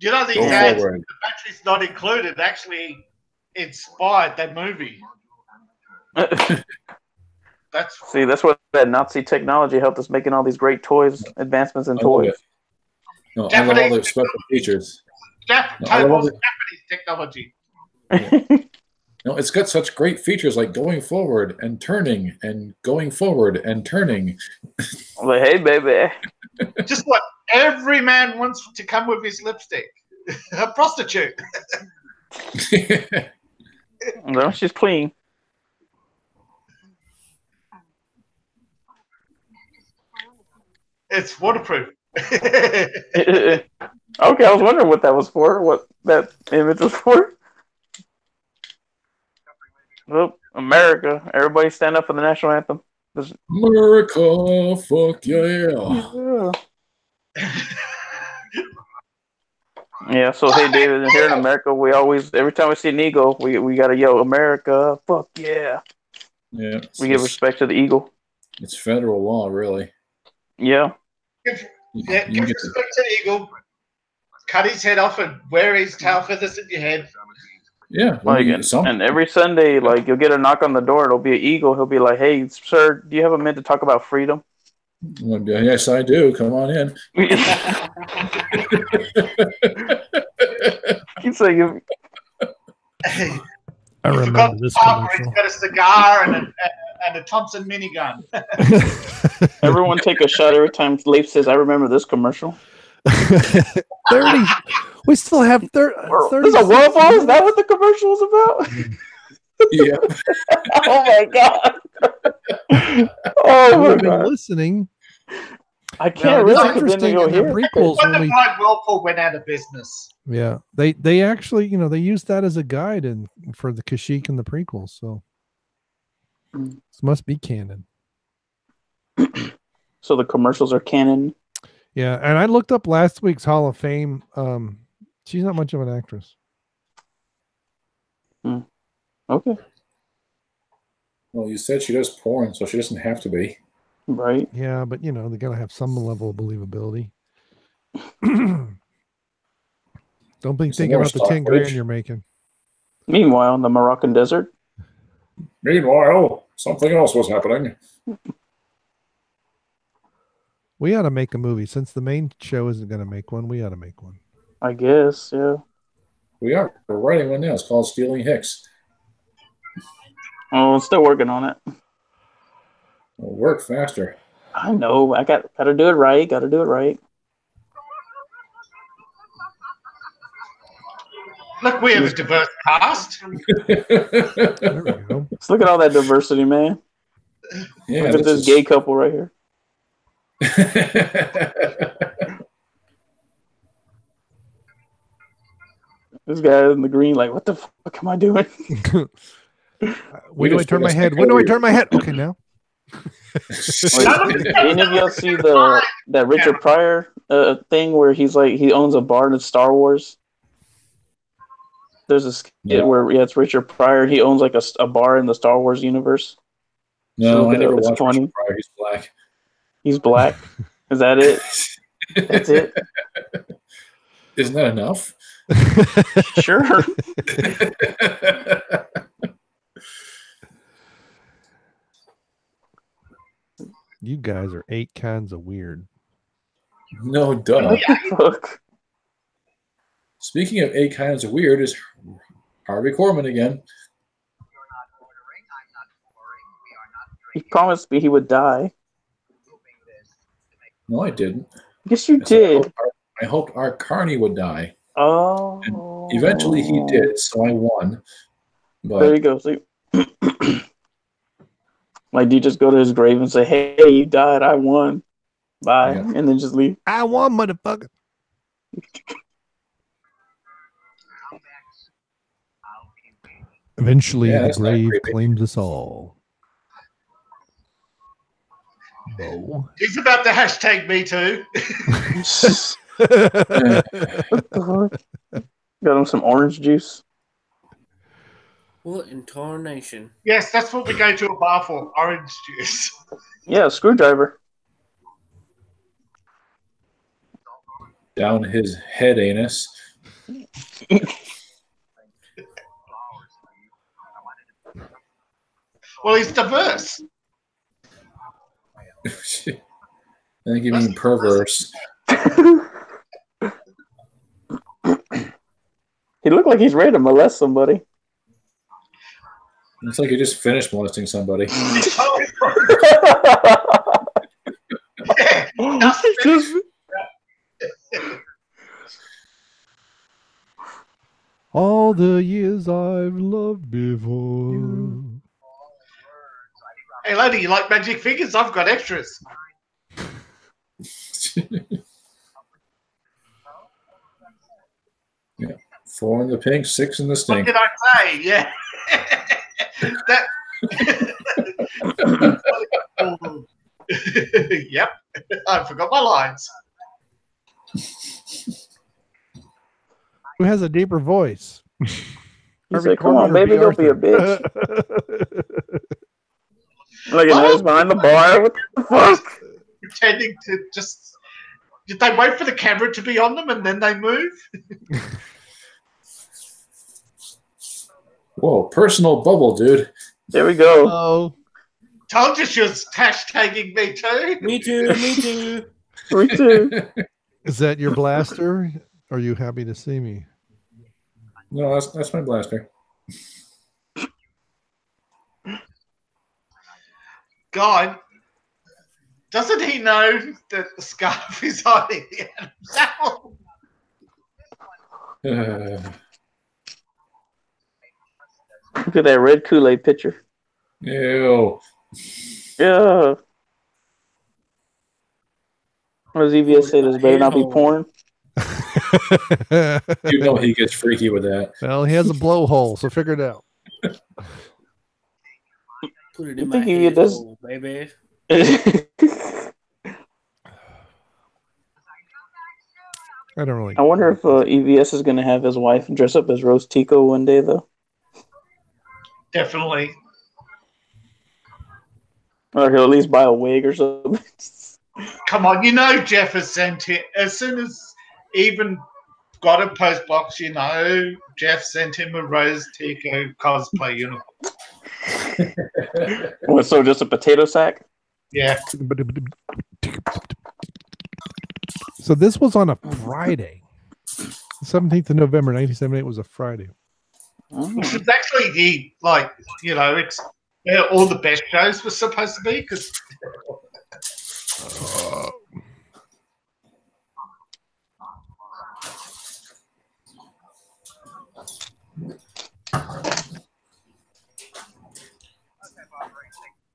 You know, these ads, the battery's not included, actually inspired that movie. That's what that Nazi technology helped us making all these great toys, advancements in toys. No, I love all the special features. Japanese technology. No, it's got such great features like going forward and turning and going forward and turning. Like, hey, baby. Just what every man wants to come with his lipstick. A prostitute. No, she's clean. It's waterproof. Okay, I was wondering what that was for, what that image was for. Well, America. Everybody stand up for the national anthem. America, fuck yeah. Yeah, so hey David, here in America we always every time we see an eagle, we gotta yell America, fuck yeah. Yeah. We give respect to the eagle. It's federal law, really. Yeah. Give respect to the eagle, cut his head off and wear his tail feathers in your head. Yeah. Like, and every Sunday, like you'll get a knock on the door, it'll be an eagle. He'll be like, "Hey, sir, do you have a minute to talk about freedom?" Yes, I do. Come on in. Keep saying, I remember this commercial. He's got a cigar and a Thompson minigun. Everyone take a shot every time Leif says, "I remember this commercial." 30. We still have 30. This is a whirlpool? Is that what the commercial is about? Yeah. Oh my god. Oh my god. Listening. I can't really interesting in the prequels when the whirlpool went out of business. Yeah, they actually, they used that as a guide for the Kashyyyk and the prequels. So this must be canon. So the commercials are canon. Yeah, and I looked up last week's Hall of Fame. She's not much of an actress. Okay. Well, you said she does porn, so she doesn't have to be. Right. Yeah, but they gotta have some level of believability. Don't be thinking about the 10 grand you're making. Meanwhile, in the Moroccan desert. Meanwhile, something else was happening. We ought to make a movie. Since the main show isn't going to make one, we ought to make one. I guess, yeah. We're writing one now. It's called Stealing Hicks. Oh, I'm still working on it. We'll work faster. I know. I gotta do it right. Gotta do it right. Look, we have a diverse cast. There we go. Let's look at all that diversity, man. Yeah, look at this gay couple right here. This guy in the green, like, what the fuck am I doing? When do I turn my head? When do I turn my head? Okay, now. Wait, any of y'all see that Richard Pryor thing where he's like he owns a bar in Star Wars? There's a skit where it's Richard Pryor. He owns like a bar in the Star Wars universe. No, I never watched Richard Pryor. He's black. He's black. Is that it? That's it. Isn't that enough? Sure. You guys are 8 kinds of weird. No, duh. What the fuck? Speaking of 8 kinds of weird, is Harvey Korman again. He promised me he would die. No, I didn't. Yes, you did. I hoped our Carney would die. Oh. And eventually he did, so I won. But there you go. See? Like, do you just go to his grave and say, hey, you died, I won. Bye. Yeah. And then just leave? I won, motherfucker. Eventually, the grave claims us all. Bo. He's about to hashtag me too. Got him some orange juice. What in tarnation? Yes, that's what we go to a bar for. Orange juice. Yeah, a screwdriver. Down his head anus. Well, he's diverse. I think you mean perverse. He looked like he's ready to molest somebody. Looks like he just finished molesting somebody. All the years I've loved before. Hey, lady, you like magic figures? I've got extras. Yeah. 4 in the pink, 6 in the stink. What did I say? Yeah. Yep. I forgot my lines. Who has a deeper voice? He's like, come on, baby, don't be a bitch. Look at us behind the bar. What the fuck? Pretending to just... Did they wait for the camera to be on them and then they move? Whoa, personal bubble, dude. There we go. Oh. Told you she was hashtagging me too. Me too, me too. Me too. Is that your blaster? Are you happy to see me? No, that's my blaster. God, doesn't he know that the scarf is hiding the animal? Look at that red Kool-Aid picture. Ew. Yeah. What does EVS say? This better not be porn. You know he gets freaky with that. Well, he has a blowhole, so figure it out. Put it in my head, baby. I don't really. I wonder if EVS is going to have his wife dress up as Rose Tico one day, though. Definitely. Or he'll at least buy a wig or something. Come on, you know Jeff has sent him as soon as even got a post box. You know Jeff sent him a Rose Tico cosplay uniform. What? So just a potato sack? Yeah. So this was on a Friday. 17th of November, 1978 was a Friday. Which was actually the, like, you know, it's where all the best shows were supposed to be, because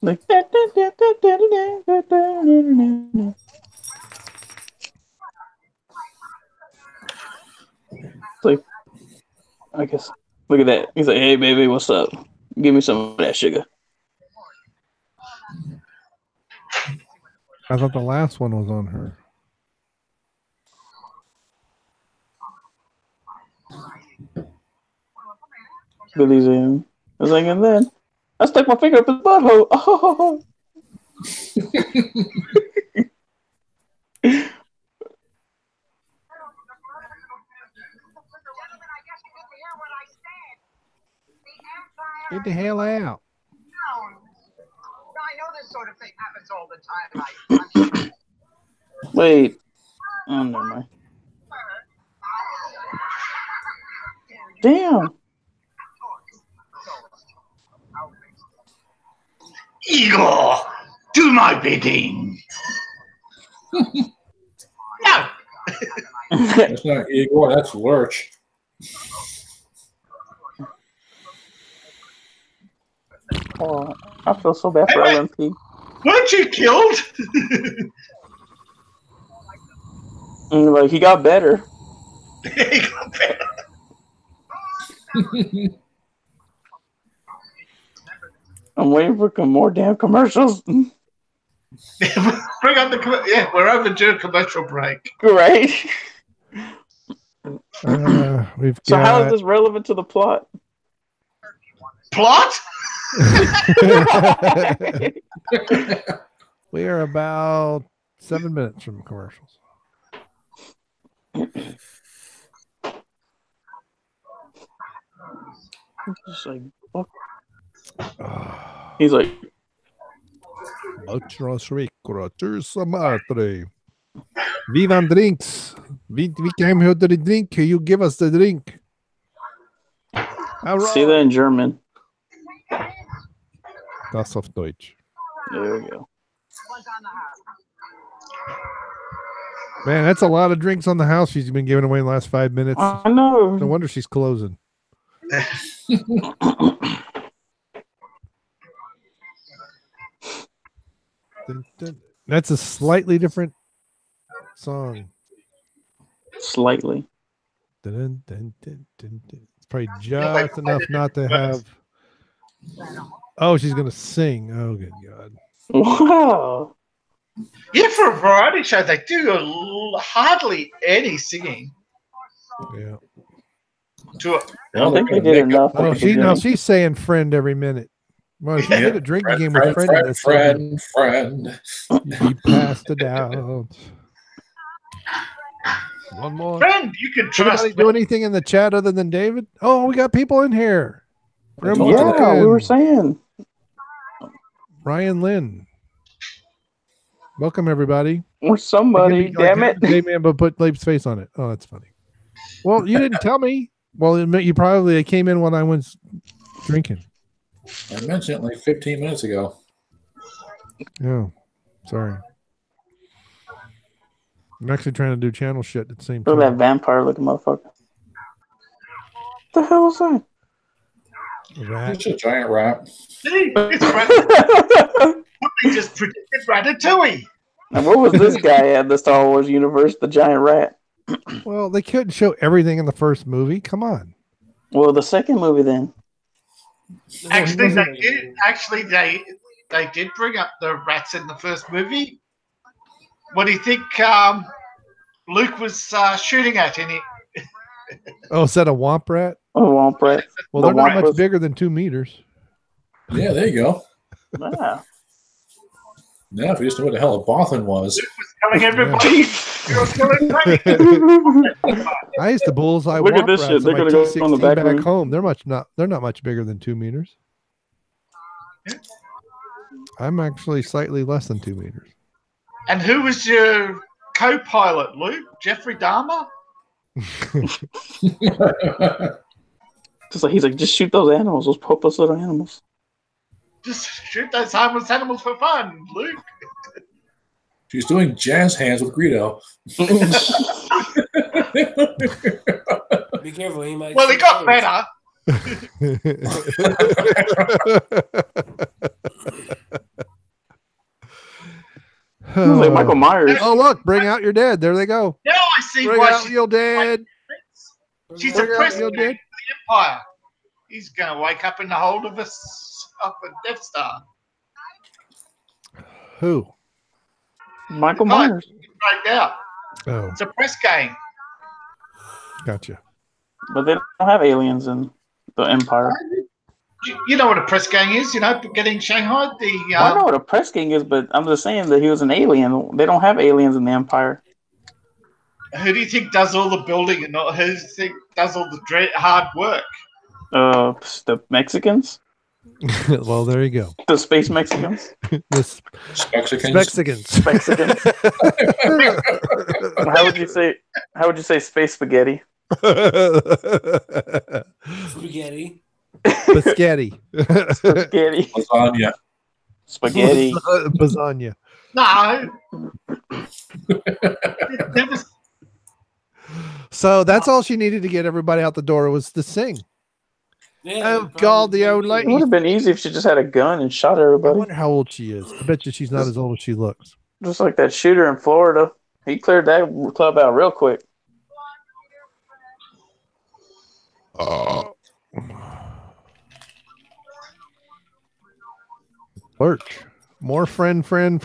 Like, like, I guess. Look at that. He's like, "Hey, baby, what's up? Give me some of that sugar." I thought the last one was on her. Billy's in. I was like, and then I stuck my finger up his butthole. Oh. Get the hell out. No, I know this sort of thing happens all the time. Wait. Oh, never mind. Damn. Igor, do my bidding. No. That's not Igor, that's Lurch. Oh, I feel so bad for LMP. Weren't you killed? And like, he got better. He got better. I'm waiting for more damn commercials. Bring on the we're overdue a commercial break. Right? We've So got... how is this relevant to the plot? Plot? We are about 7 minutes from commercials. Just like, fuck. He's like, Vivan drinks. We came here to the drink. You give us the drink. see that in German. Das auf Deutsch. There we go. Man, that's a lot of drinks on the house she's been giving away in the last 5 minutes. I know. No wonder she's closing. That's a slightly different song. Slightly. It's probably just enough not to have. Oh, she's gonna sing. Oh, good God! Wow. Yeah, for a variety show, they do hardly any singing. Yeah. To I don't think they did enough. Oh, she's saying "friend" every minute. Well, she did a drinking game with friend. Friend. He passed it out. One more. Friend, you can trust. Anybody do anything in the chat other than David? Oh, we got people in here. Yeah, we were saying. Ryan Lynn. Welcome, everybody. Or somebody, damn it. J-Man, but put Lape's face on it. Oh, that's funny. Well, you didn't tell me. Well, you probably came in when I was drinking. I mentioned it like 15 minutes ago. Oh, sorry. I'm actually trying to do channel shit at the same Look time. at that vampire looking motherfucker. What the hell is that? Rat. It's a giant rat. See, it's Ratatouille. We just predicted Ratatouille. And what was this guy at the Star Wars universe? The giant rat. Well, they couldn't show everything in the first movie. Come on. Well, the second movie then. Actually, they did. Actually, they did bring up the rats in the first movie. What do you think? Luke was shooting at in it. Oh, is that a womp rat? Oh, womp rat. Well, The they're not womp much was- bigger than 2 meters. Yeah, there you go. Yeah. Now, if we just knew what the hell a Bothan was. Luke was telling everybody. He was killing I used to bullseye Look at womp this rats shit. on They're my gonna go T16 on the back back room. home. They're not much bigger than 2 meters. I'm actually slightly less than 2 meters. And who was your co-pilot, Luke? Jeffrey Dahmer? Just like he's like, just shoot those animals, those hopeless little animals. Just shoot those harmless animals for fun, Luke. She's doing jazz hands with Greedo. Be careful, he might. Well, he shoot got first. better. Like Michael Myers. Oh, look, bring out your dead. There they go. Now I see Bring why out your dead. she's a Bring out president your of dead. the Empire. He's going to wake up in the hold of us up at Death Star. Who? Michael Oh, Myers. Right out. Oh, It's a press game. gotcha. But they don't have aliens in the Empire. You know what a press gang is, you know, getting Shanghai. I know what a press gang is, but I'm just saying that he was an alien. They don't have aliens in the Empire. Who do you think does all the building and not who do you think does all the hard work? The Mexicans? Well, there you go. The space Mexicans? The Mexicans. Mexicans. Mexicans. How would you say space spaghetti? Spaghetti. Biscotti. Spaghetti. Lasagna. Spaghetti. Lasagna. No. Never. So that's all she needed to get everybody out the door was to sing. Yeah, Oh, God, the old It lady. would have been easy if she just had a gun and shot I everybody. wonder how old she is. I bet you she's not as old as she looks. Just like that shooter in Florida. He cleared that club out real quick. Lurch. More friend. Friend.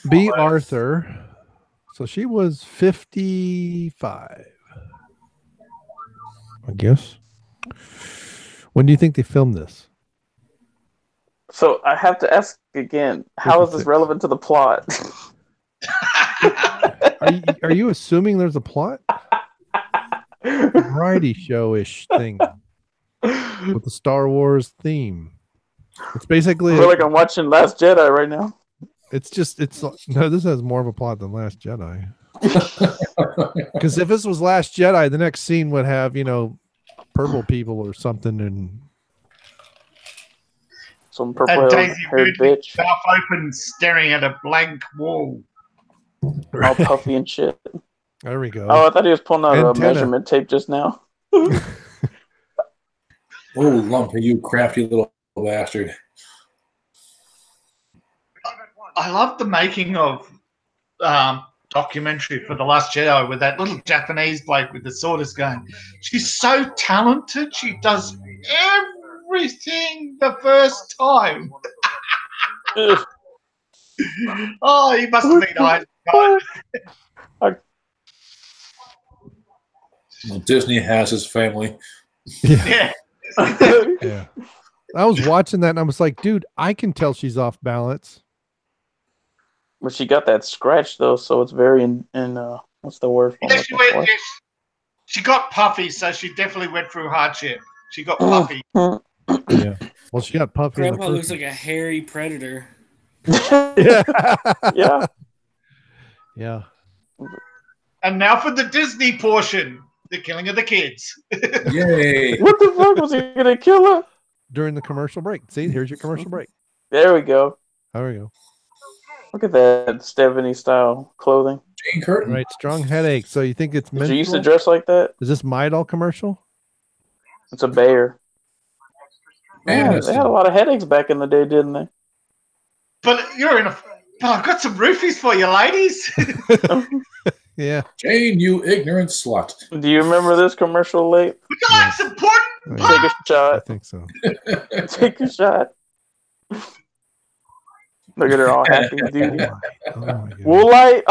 B. Arthur. So she was 55. I guess. When do you think they filmed this? So I have to ask again, how is this 56. relevant to the plot? Are you assuming there's a plot? Variety show-ish thing with the Star Wars theme. It's basically I feel like I'm watching Last Jedi right now. no, this has more of a plot than Last Jedi. Because if this was Last Jedi, the next scene would have, purple people or something, and Some And purple Daisy haired Ridley, bitch, mouth open, staring at a blank wall. all puffy and shit. there we go. Oh, I thought he was pulling out Antenna. a measurement tape just now. Oh, Lumpy, you crafty little bastard. I love the making of documentary for The Last Jedi with that little Japanese bloke with the sword is going. She's so talented. She does everything the first time. Ugh. Oh, he must have been nice. Well, Disney has his family. Yeah. Yeah. I was watching that and I was like, dude, I can tell she's off balance. But she got that scratch though, so it's very in what's the word for Yeah, it? she got puffy, so she definitely went through hardship. She got puffy. Yeah. Well, she got puffy. in the Grandpa first looks like a hairy predator. Yeah. Yeah. Yeah. And now for the Disney portion, the killing of the kids. Yay! What the fuck was he gonna kill her? During the commercial break. See, here's your commercial break. There we go. There we go. Look at that Stephanie style clothing. Jane Curtin. Right. Strong headache. So you think it's Did you used to menstrual? dress like that? Is this Midol commercial? It's a bear. Man, Yeah, they had a lot of headaches back in the day, didn't they? But I've got some roofies for you, ladies. Yeah. Jane, you ignorant slut. Do you remember this commercial, late? Would you like some pudding? Yeah, Take a I shot. think so. Take a shot. Look at her all happy, dude. Oh my God. Woolite.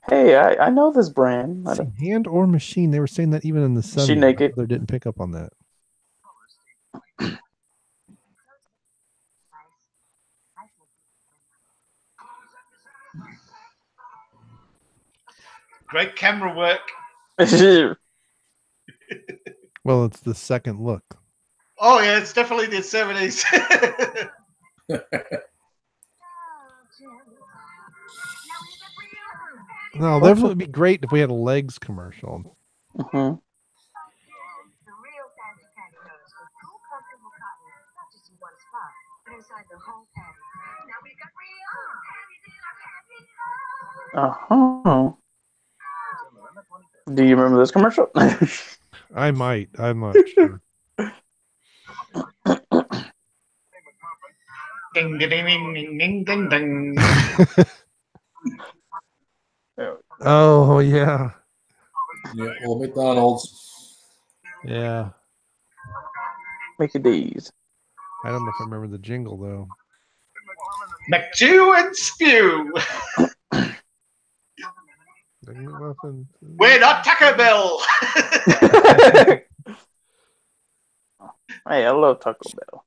Hey, I know this brand. See, hand or machine. They were saying that even in the sun. She naked. They didn't pick up on that. Great camera work. Well, it's the second look. Oh yeah, it's definitely the 70s. No, that would be great if we had a legs commercial. Mm-hmm. Uh-huh. Do you remember this commercial? I might. I'm not sure. Ding, ding, ding, ding, ding, ding, ding. Oh yeah. Yeah, old McDonald's. Yeah. Make it these. I don't know if I remember the jingle though. McChew and spew. Brainmuffin. We're not Taco Bell. Hey, I love Taco Bell.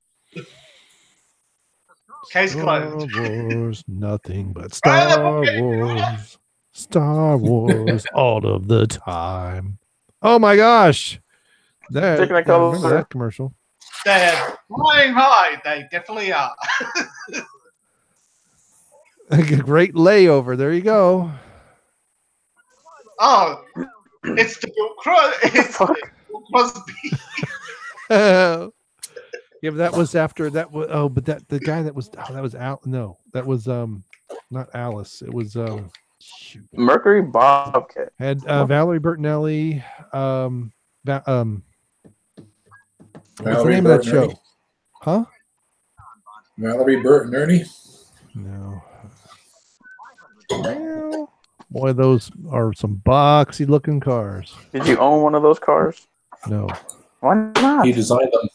Case Star closed. Wars, nothing but Star Wars. Star Wars all of the time. Oh my gosh. That, Taking a I couple remember that commercial. They're flying high. They definitely are. A great layover. There you go. Oh, it's the Bill Crosby. Yeah, but that was after that was but the guy that was Al, no, that was not Alice. It was shoot. Mercury Bobcat. Had Valerie Bertinelli, what's the name of that show? Huh? Valerie, Bert, and Ernie. No. Well, boy, those are some boxy looking cars. Did you own one of those cars? No. Why not? He designed them.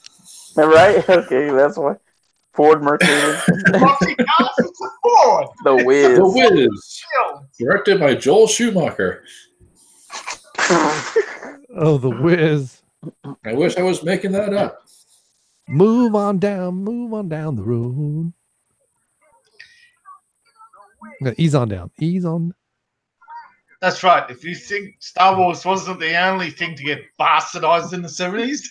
Right? Okay, that's why. Ford Mercury. The Wiz. The Wiz. Directed by Joel Schumacher. Oh, the Wiz. I wish I was making that up. Move on down the road. Yeah, ease on down. Ease on. That's right. If you think Star Wars wasn't the only thing to get bastardized in the 70s.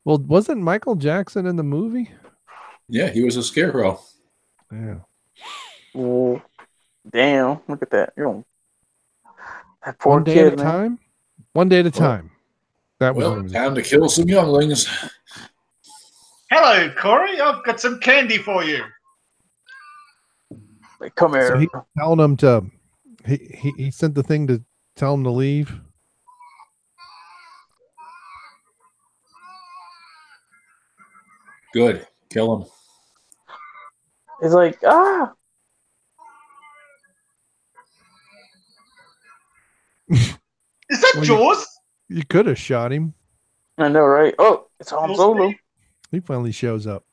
Well, wasn't Michael Jackson in the movie? Yeah, he was a scarecrow. Yeah. Oh, damn! Look at that. That poor One day kid, at a man. time. One day at a time. That was Well, time to kill some younglings. Hello, Corey. I've got some candy for you. Like, come here. So he telling him to. He sent the thing to tell him to leave. Good. Kill him. It's like, ah. Is that Well, Jaws? You could have shot him. I know, right? Oh, it's Han Solo. He finally shows up.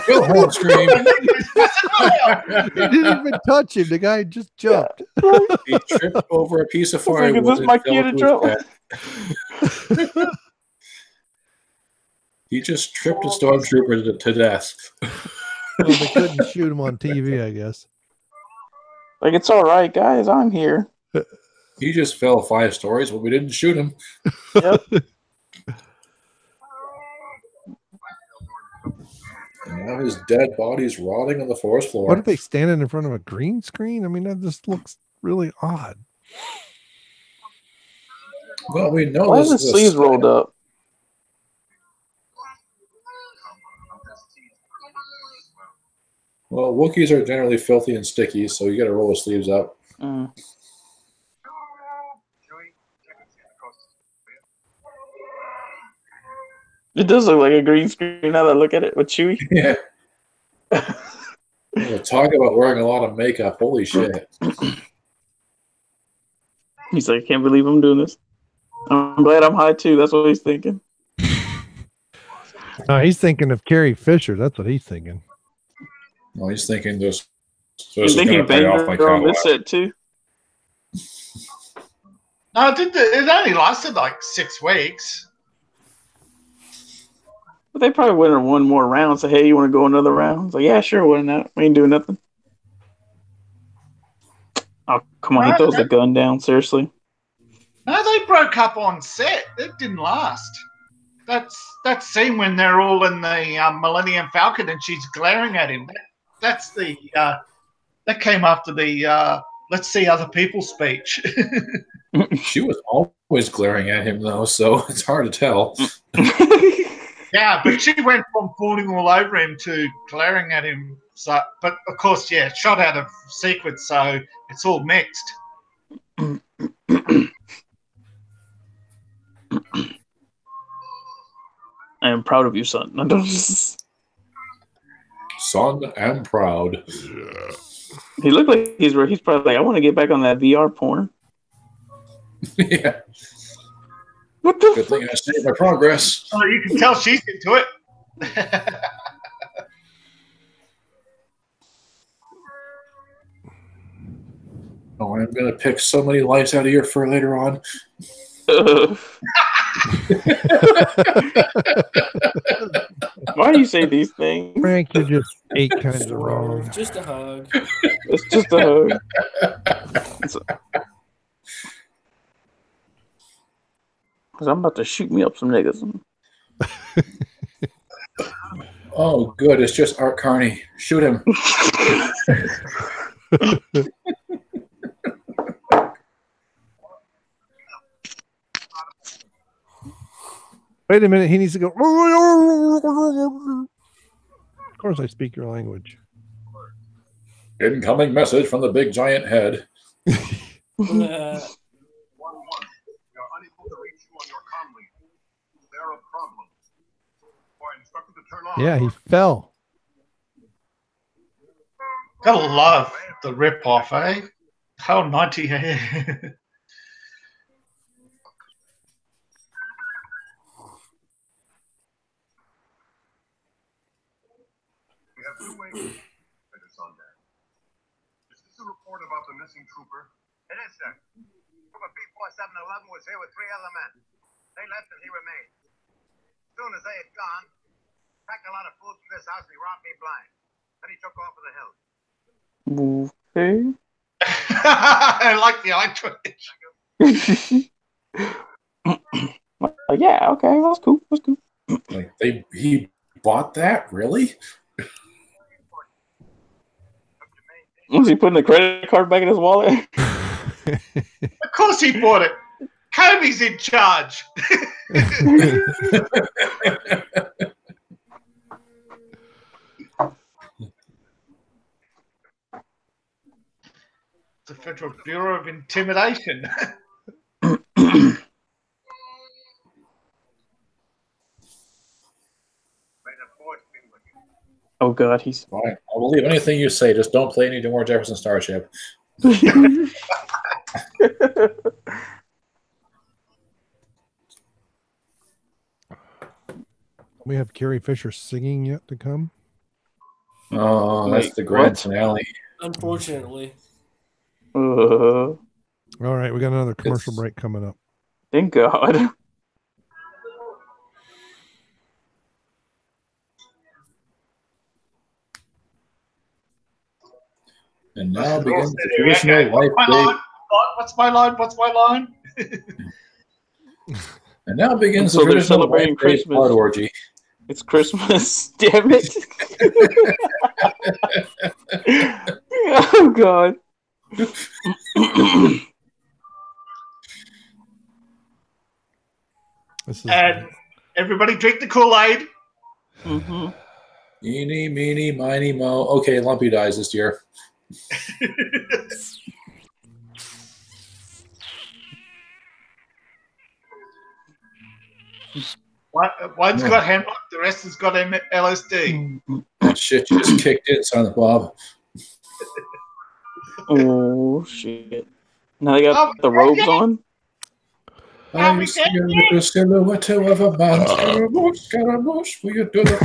Kill him, scream. He didn't even touch him. The guy just jumped. He tripped over a piece of Like, firewood. is this and my fell cue to to his jump? death. He just tripped a stormtrooper to death. Well, they couldn't shoot him on TV, I guess. Like, it's all right, guys. I'm here. He just fell 5 stories, but we didn't shoot him. Yep. And now his dead body's rotting on the forest floor. What if they standing in front of a green screen? I mean, that just looks really odd. Well, we know Why this are the is a sleeves rolled up? Well, Wookiees are generally filthy and sticky, so you got to roll the sleeves up. Mm. It does look like a green screen now that I look at it with Chewie. Yeah. Talk about wearing a lot of makeup. Holy shit. He's like, I can't believe I'm doing this. I'm glad I'm high too. That's what he's thinking. No, he's thinking of Carrie Fisher. That's what he's thinking. Well, he's thinking this. So You this is think he going to pay banged off my her on Cadillac. this set too? No, it only lasted like 6 weeks. But they probably went in one more round. Say, hey, you want to go another round? It's like, yeah, sure. Why not? We ain't doing nothing. Oh, come on. He throws the gun down. Seriously. No, they broke up on set. It didn't last. That scene when they're all in the Millennium Falcon and she's glaring at him. That's the that came after the let's see other people speech. She was always glaring at him, though, so it's hard to tell. Yeah, but she went from falling all over him to glaring at him. So, but of course, yeah, shot out of sequence, so it's all mixed. I am proud of you, son. Son, I'm proud. He looked like he's probably like, I want to get back on that VR porn. Yeah. What the Good thing I saved my progress. Oh, you can tell she's into it. Oh, I'm going to pick so many lights out of your fur later on. Why do you say these things? Frank, you're just 8 kinds of wrong. Just a hug. It's just a hug. Because I'm about to shoot me up some niggas. Oh, good. It's just Art Carney. Shoot him. Wait a minute. He needs to go. Of course, I speak your language. Incoming message from the big giant head. Yeah, he fell. Gotta love the rip-off, eh? How 90 hair. We have 2 ways on that. Is this a report about the missing trooper? It is, sir. Trooper B4711 was here with 3 other men. They left and he remained. As soon as they had gone, packed a lot of food from this house and he robbed me blind. Then he took off for the hills. Okay. I like the eye twitch. Yeah, okay, that's cool. That's cool. Like he bought that? Really? Was he putting the credit card back in his wallet? Of course he bought it. Kobe's in charge. The Federal Bureau of Intimidation. Oh God, he's Fine. I'll believe anything you say. Just don't play any more Jefferson Starship. We have Carrie Fisher singing yet to come. Oh, that's the grand what? finale. Unfortunately. All right, we got another commercial break coming up. Thank God. And now begins the traditional life What's my line? What's my line? And now begins So the they're traditional celebrating life-day Christmas. blood orgy. It's Christmas. Damn it. Oh God. And everybody drink the Kool-Aid. Mm-hmm. Eeny, meeny, miny, mo. Okay, Lumpy dies this year. One's got hemlock, the rest has got LSD. That shit just kicked in, son of Bob. Oh shit. Now they got the robes on. I see a little silhouette of a man. Scaramouche, will you do the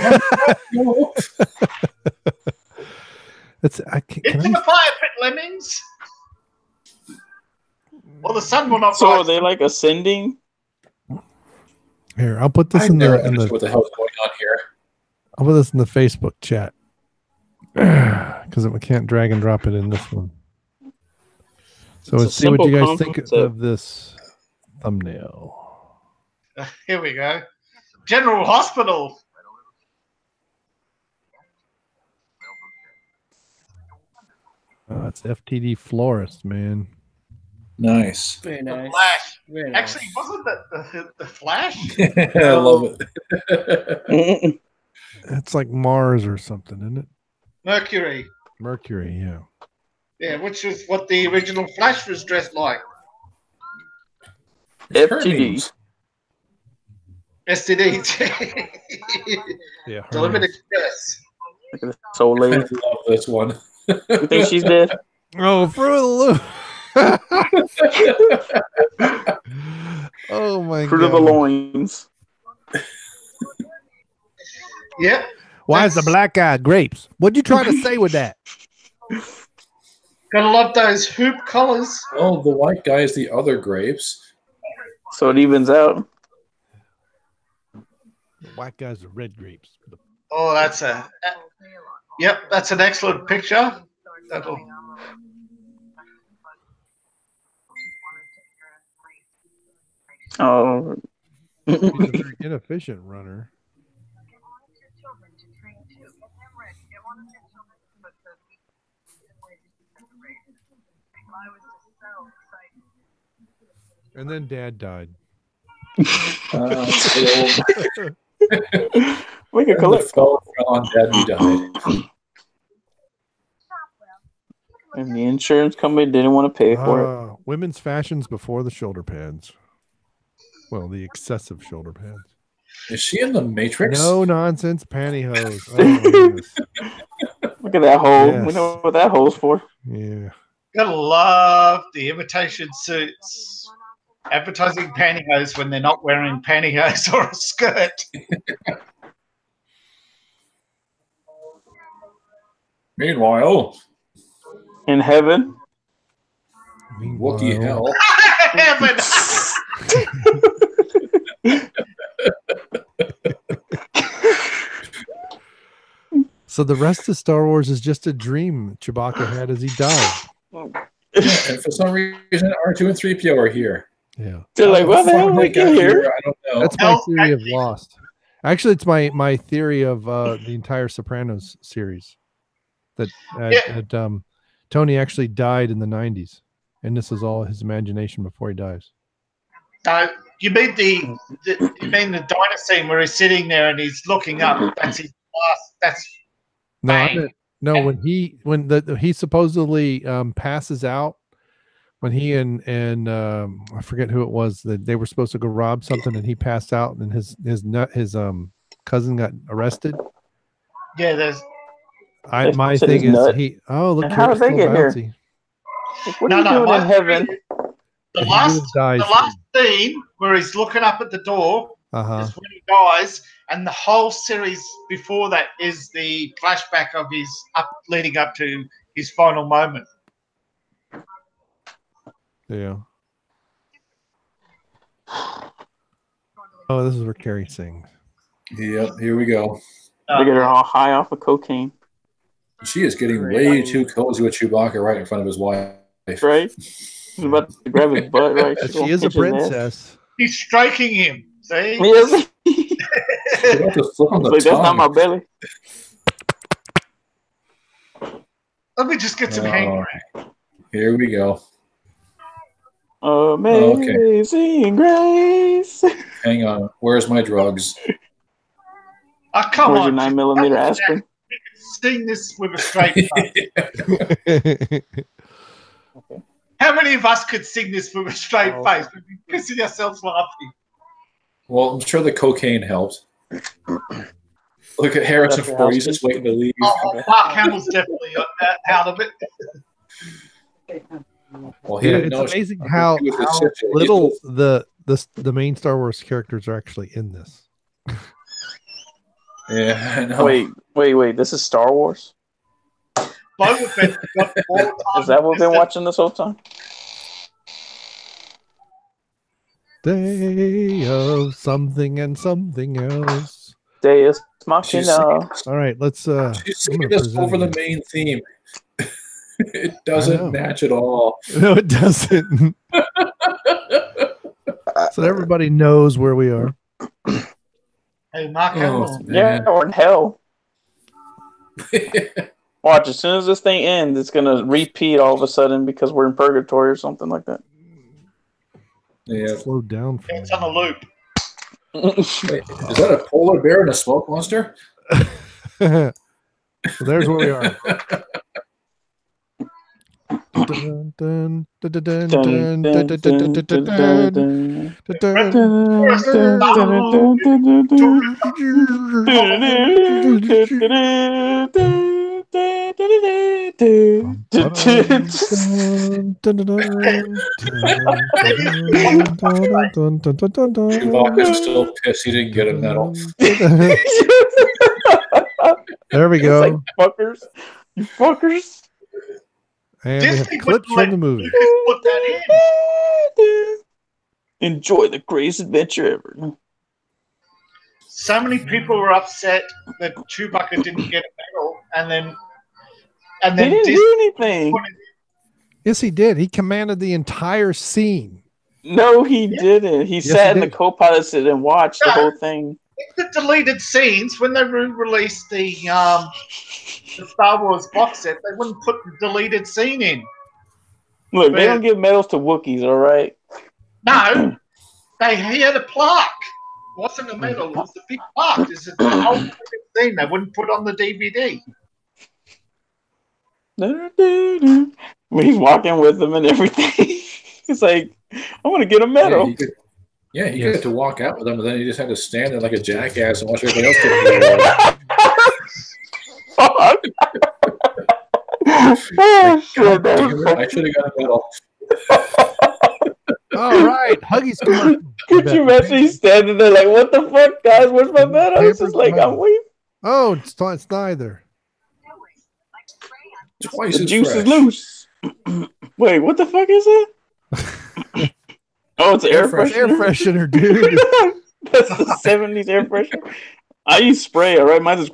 It's Into the fire pit, lemmings. Well, the sun will not So rise. are they like ascending? Here, I'll put this I in never the understood what the hell is going on here. I'll put this in the Facebook chat because we can't drag and drop it in this one. So let's see what you guys think of this thumbnail. Here we go. General Hospital. It's FTD Florist, man. Nice. Very nice. The Flash. Very nice. Actually, wasn't that the Flash? I love it. It's like Mars or something, isn't it? Mercury. Mercury, yeah. Yeah, which is what the original Flash was dressed like. FTD. STD. Yeah. Delivered Express. Look at this soul I lady. love this one. You think she's dead? Oh, Fruit of the Loom. Oh my Fruit god. of the loins. Yep. Why is the black guy grapes? What'd you try to say with that? Gotta love those hoop collars. Oh, the white guy is the other grapes. So it evens out. The white guys are red grapes. Oh, that's a. Yep, that's an excellent picture. That'll. Oh. He's a very inefficient runner. And then Dad died. We could collect. Fell on Dad and died. And the insurance company didn't want to pay for it. Women's fashions before the shoulder pads. Well, the excessive shoulder pads. Is she in the Matrix? No nonsense pantyhose. Oh, Look at that hole. Yes. We know what that hole's for. yeah. Gotta love the imitation suits. Advertising pantyhose when they're not wearing pantyhose or a skirt. Meanwhile, In heaven. Wookie hell. Heaven. So the rest of Star Wars is just a dream Chewbacca had as he died. And for some reason, R2 and 3PO are here. Yeah. They're like, what the hell did we get here? I don't know. That's my theory of Lost. Actually, it's my theory of the entire Sopranos series. That Tony actually died in the 90s. And this is all his imagination before he dies. You mean the diner scene where he's sitting there and he's looking up. That's his last. That's when he supposedly passes out, when he and I forget who it was, that they were supposed to go rob something and he passed out and his cousin got arrested. Yeah, there's. My thing is he. Oh, look! How did they get bouncy. here? What are you doing in heaven? The last scene where he's looking up at the door is when he dies, and the whole series before that is the flashback of his leading up to his final moment. Yeah. Oh, this is where Carrie sings. Yep, here we go. Look at her all high off of cocaine. She is getting way too cozy with Chewbacca right in front of his wife. Right? He's about to grab his butt, right? She is a princess. He's striking him. See? Yes. That's not my belly. Let me just get some hang. Here we go. Amazing Grace. Hang on. Where's my drugs? Come Where's on. your 9mm aspirin? You can sing this with a straight face. How many of us could sing this with a straight face? We'd be pissing ourselves laughing. Well, I'm sure the cocaine helped. Look at Harrison Ford. He's just waiting to leave. Mark Hamill's definitely out of it. Well, he didn't it's know amazing how little the main Star Wars characters are actually in this. Yeah, I know. Wait. This is Star Wars? Is that what we've been watching this whole time? Day of something and something else. Deus Machina. All right, let's. She's singing this over the main theme. It doesn't match at all. No, it doesn't. So everybody knows where we are. Hey, Mark yeah, or in hell. Watch, as soon as this thing ends, it's going to repeat all of a sudden because we're in purgatory or something like that. Yeah. Slow down. It's on a loop. Wait, is that a polar bear and a smoke monster? So there's where we are. Dun, dun, dun, dun, dun, dun, dun, dun, dun, dun, Chewbacca's still pissed he didn't get a medal. There we go. Like, fuckers. You fuckers. And we have clips from the movie. Put that in. Enjoy the greatest adventure ever. So many people were upset that Chewbacca didn't get a medal, and then he didn't do anything. Yes, he did. He commanded the entire scene. No, he didn't. He sat in the co-pilot seat and watched the whole thing. The deleted scenes, when they re-released the Star Wars box set, they wouldn't put the deleted scene in. Look, they don't give medals to Wookiees, all right? No, he had a plaque. It wasn't a medal, it was a big plaque. It's a whole scene they wouldn't put on the DVD. When he's walking with them and everything, he's like, I want to get a medal. Yeah, he got to walk out with them, and then he just had to stand there like a jackass and watch everybody else get the I should have got a medal. All right, Huggies. Could you imagine he's standing there like, what the fuck, guys? Where's my medal? It's just like, I'm waiting. Oh, it's neither. Twice the juice is loose. Wait, what the fuck is it? Oh, it's air freshener. Air freshener, dude. That's the 70s air freshener. I use spray, all right? Mine is.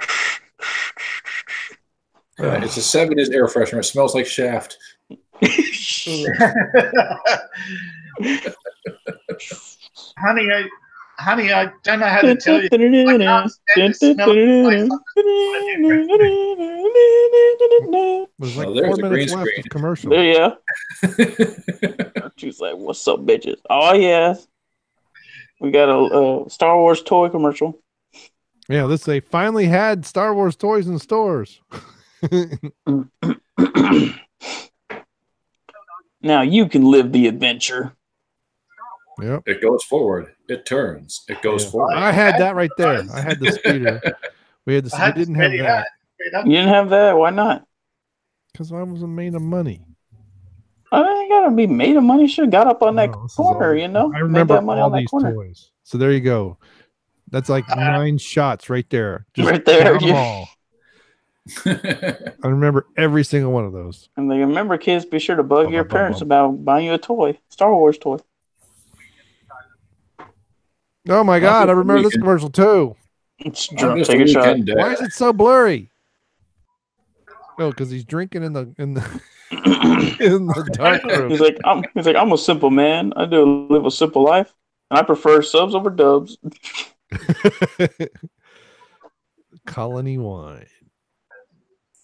It's a 70s air freshener. It smells like Shaft. Honey, I don't know how to tell you. I can't stand the smell of Was like there's 4 a minutes green left screen. of commercial. Yeah. She's like, what's up, bitches? Oh, yeah. We got a Star Wars toy commercial. Yeah, they finally had Star Wars toys in stores. Now you can live the adventure. Yep. It goes forward. It turns. It goes forward. I had that right there. I had the speeder. We had the. We didn't have that. You didn't have that? Why not? Because I wasn't made of money. I ain't gotta be made of money. Should have got up on that corner, you know. I remember that money all on that these corner. toys. So there you go. That's like 9 shots right there. Just right there. count them all. I remember every single one of those. And then remember, kids, be sure to bug your parents about buying you a toy, Star Wars toy. Oh my God! I remember this commercial too. Take a shot. Why is it so blurry? Oh, because he's drinking in the in the dark room. He's like, I'm a simple man. I do live a simple life, and I prefer subs over dubs. Colony wine.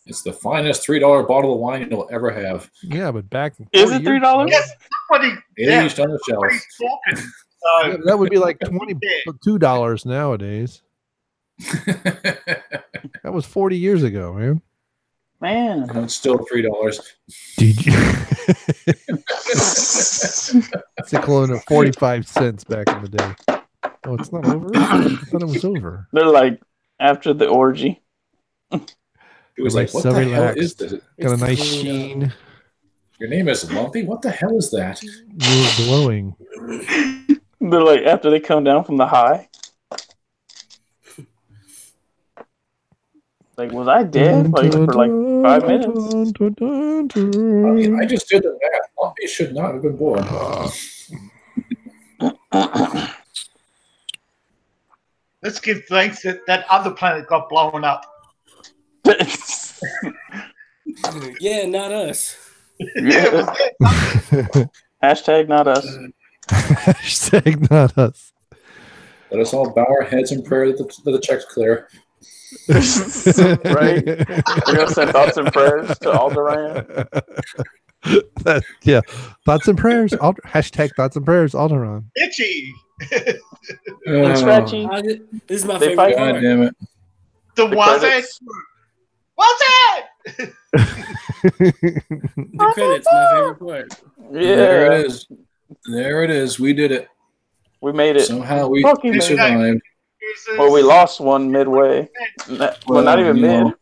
It's the finest $3 bottle of wine you'll ever have. Yeah, but back is it $3? Yes, aged on the shelf. Yeah, that would be like $22 nowadays. That was 40 years ago, man. Man, and it's still $3. Did you? It's equivalent of 45 cents back in the day. Oh, it's not over? I thought it was over. They're like after the orgy. It was like, what the hell is this? Got a nice sheen. Your name is Lumpy? What the hell is that? You're glowing. They're like after they come down from the high. Like, was I dead? Like for like 5 minutes? I just did the math. Lumpy should not have been born. Let's give thanks that that other planet got blown up. Yeah, not us. Yeah. Hashtag not us. Hashtag not us. Let us all bow our heads in prayer that the check's clear. Right? We're going to send thoughts and prayers to Alderaan. Yeah. Thoughts and prayers. Hashtag thoughts and prayers. Alderaan. Itchy. And Scratchy. This is my They favorite fight- God part. damn it. The was it? credits. Was it? The credits, my favorite part. There Yeah. it is. There it is. We did it. We made it. Somehow we Fucking made it. survived. Well, we lost one midway. Well, not even you mid. know,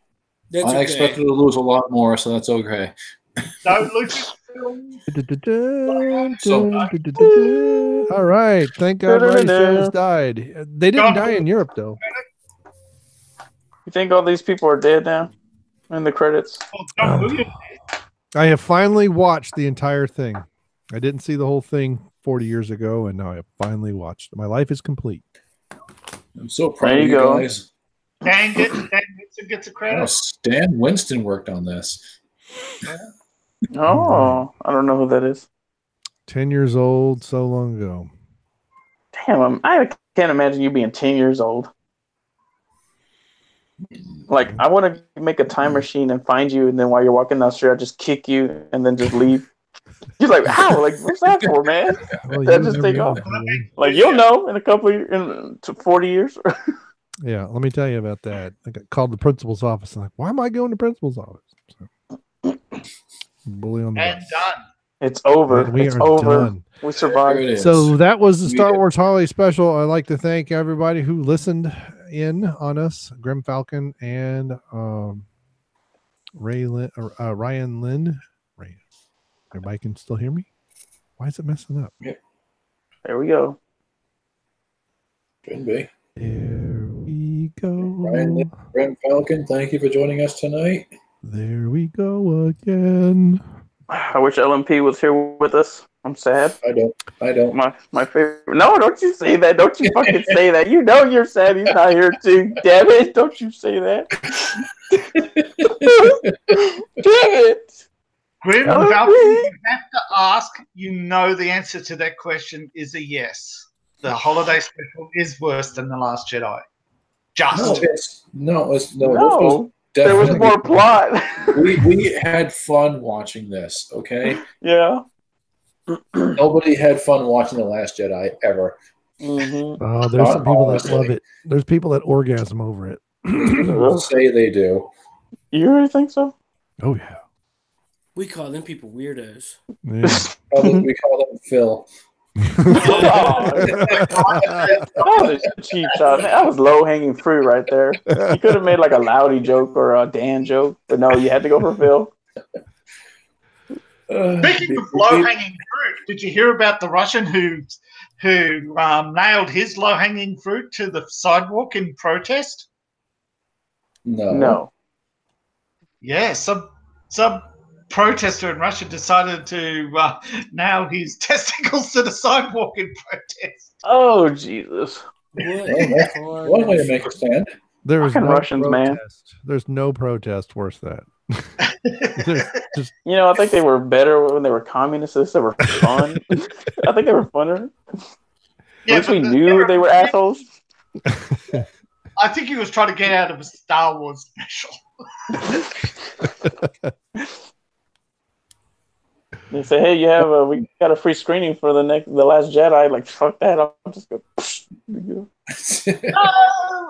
That's I okay. expected to lose a lot more, so that's okay. Don't lose All right. Thank God Ray Travis died. They didn't die in Europe, though. You think all these people are dead now? In the credits? I have finally watched the entire thing. I didn't see the whole thing 40 years ago, and now I have finally watched it. My life is complete. I'm so proud There of you you go. guys. Dan gets a Oh, credit. Stan Winston worked on this. Oh, I don't know who that is. 10 years old, so long ago. Damn, I can't imagine you being 10 years old. Like, I want to make a time machine and find you, and then while you're walking down the street, I just kick you and then just leave. You're like, how? Like, what's that for, man? Well, That you just never take know, off. buddy. Like, you'll know in a couple of in 40 years. Yeah, let me tell you about that. I got called the principal's office. I'm like, why am I going to principal's office? So, bully on the And bus. done. It's over. And we It's are over. done. We There survived. it is. So that was the We Star did. Wars Holiday Special. I'd like to thank everybody who listened in on us, Grim Falcon and Ryan Lynn. Ray. Everybody can still hear me? Why is it messing up? There we go. Shouldn't be. There we go. Ryan Brent Falcon, thank you for joining us tonight. There we go again. I wish LMP was here with us. I'm sad. I don't. My favorite. No, don't you say that. Don't you fucking say that. You know you're sad he's not here too. Damn it. Don't you say that. Damn it. Grim LMP. Falcon, you have to ask. You know the answer to that question is a yes. The holiday special is worse than The Last Jedi. Just. No, this was No. There was definitely- more plot. we had fun watching this, okay? Yeah. Nobody had fun watching The Last Jedi ever. Mm-hmm. Oh, there's some people that Honestly. love it. There's people that orgasm over it. People say they do. You really think so? Oh, yeah. We call them people weirdos. Yeah. We call them Phil. That was a cheap shot. Man, that was low hanging fruit right there. You could have made like a Loudy joke or a Dan joke, but no, you had to go for Phil. Speaking of low-hanging fruit, did you hear about the Russian who nailed his low-hanging fruit to the sidewalk in protest? No. Yeah, some protester in Russia decided to nail his testicles to the sidewalk in protest. Oh Jesus! What? One way to make a stand. There was Fucking no Russians, man. protest. There's no protest worth that. There's just You know, I think they were better when they were communists. They were fun. I think they were funner. Yeah, At least we but knew they were assholes. I think he was trying to get out of a Star Wars special. They say, "Hey, you have we got a free screening for the Last Jedi." Like, fuck that! I'm just gonna. No,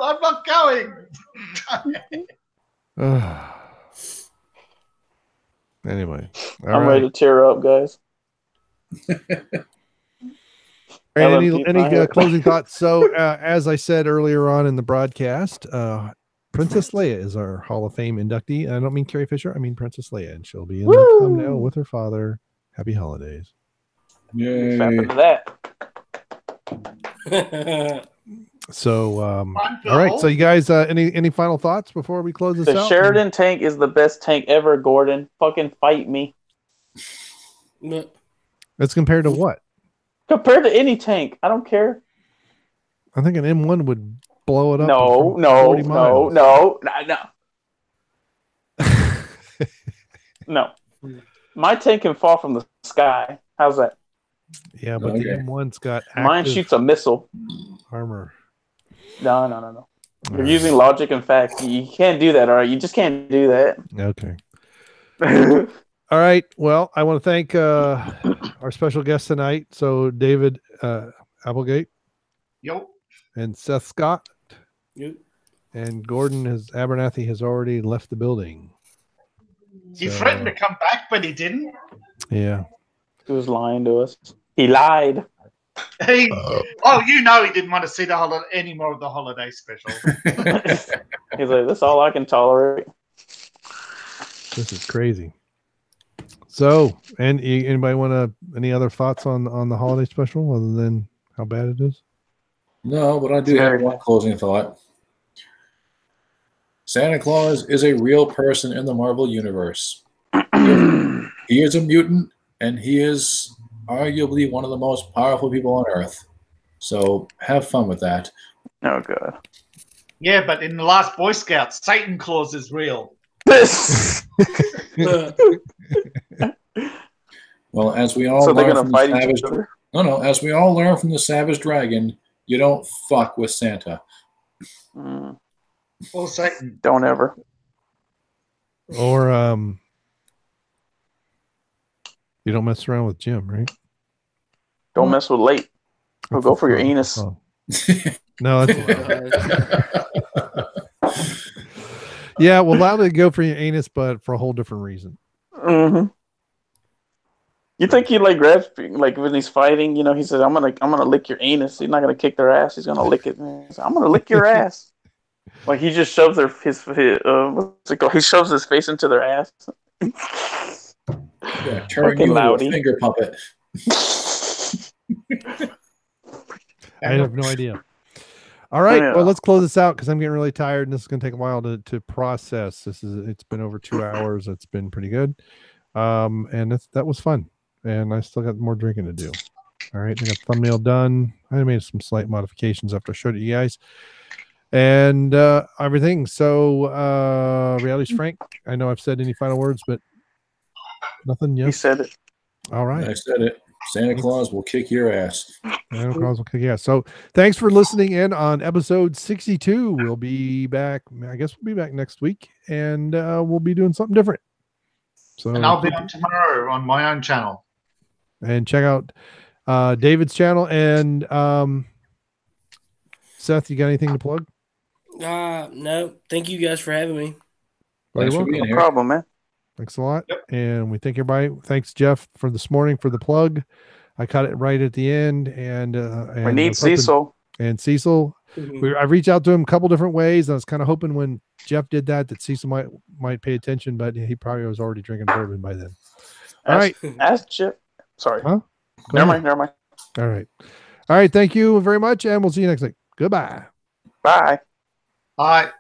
I'm not going. Anyway, all I'm right. ready to tear up, guys. Any LMP, my head. closing thoughts? So, as I said earlier on in the broadcast, Princess Leia is our Hall of Fame inductee. I don't mean Carrie Fisher. I mean Princess Leia, and she'll be in the thumbnail with her father. Happy holidays! Yay! That. So, all right. So, you guys, any final thoughts before we close this out? The Sheridan tank is the best tank ever, Gordon. Fucking fight me. That's compared to what? Compared to any tank, I don't care. I think an M1 would blow it up. No. No. My tank can fall from the sky. How's that? Yeah, but the M1's got mine shoots a missile. Armor. No. You're using logic and facts. You can't do that, all right? You just can't do that. Okay. All right. Well, I want to thank our special guest tonight. So, David Applegate. Yep. And Seth Scott. Yep. And Gordon Abernathy has already left the building. He threatened to come back, but he didn't. Yeah. He was lying to us. He lied. He didn't want to see any more of the holiday special. He's like, that's all I can tolerate. This is crazy. So, and anybody want any other thoughts on the holiday special other than how bad it is? No, but I do have one closing thought. Santa Claus is a real person in the Marvel Universe. He is a mutant, and he is arguably one of the most powerful people on Earth. So have fun with that. Oh, God. Yeah, but in the last Boy Scouts, Satan Claus is real. Well, as we all learn from the Savage, as we all learn from the Savage Dragon, you don't fuck with Santa. Or Satan. Don't ever. Or you don't mess around with Jim, right? Don't mess with late. Or go for your anus. Oh. No, that's yeah, we'll allow to go for your anus, but for a whole different reason. Mm-hmm. You think he grabs when he's fighting? He says, "I'm gonna lick your anus." He's not gonna kick their ass. He's gonna lick it. Says, I'm gonna lick your ass. He just shoves his what's it called? He shoves his face into their ass. Yeah, turn you into a finger puppet. I have no idea. All right, well, let's close this out because I'm getting really tired, and this is going to take a while to process. It's been over 2 hours. It's been pretty good, and that was fun. And I still got more drinking to do. All right, I got the thumbnail done. I made some slight modifications after I showed it to you guys, and everything. So, Reality's Frank. I know I've said any final words, but nothing. Yes, you said it. All right, I said it. Santa Claus will kick your ass. Santa Claus will kick your ass. So thanks for listening in on episode 62. We'll be back. I guess we'll be back next week, and we'll be doing something different. So, and I'll be on tomorrow on my own channel. And check out David's channel. And Seth, you got anything to plug? No. Thank you guys for having me. Thanks for being here. No problem, man. Thanks a lot. Yep. And we thank everybody. Thanks, Jeff, for this morning for the plug. I caught it right at the end. And we need Cecil. And Cecil. I reached out to him a couple different ways. I was kind of hoping when Jeff did that Cecil might pay attention, but he probably was already drinking bourbon by then. All right. Ask Jeff. Sorry. Huh? Never mind. All right. All right. Thank you very much. And we'll see you next week. Goodbye. Bye. Bye.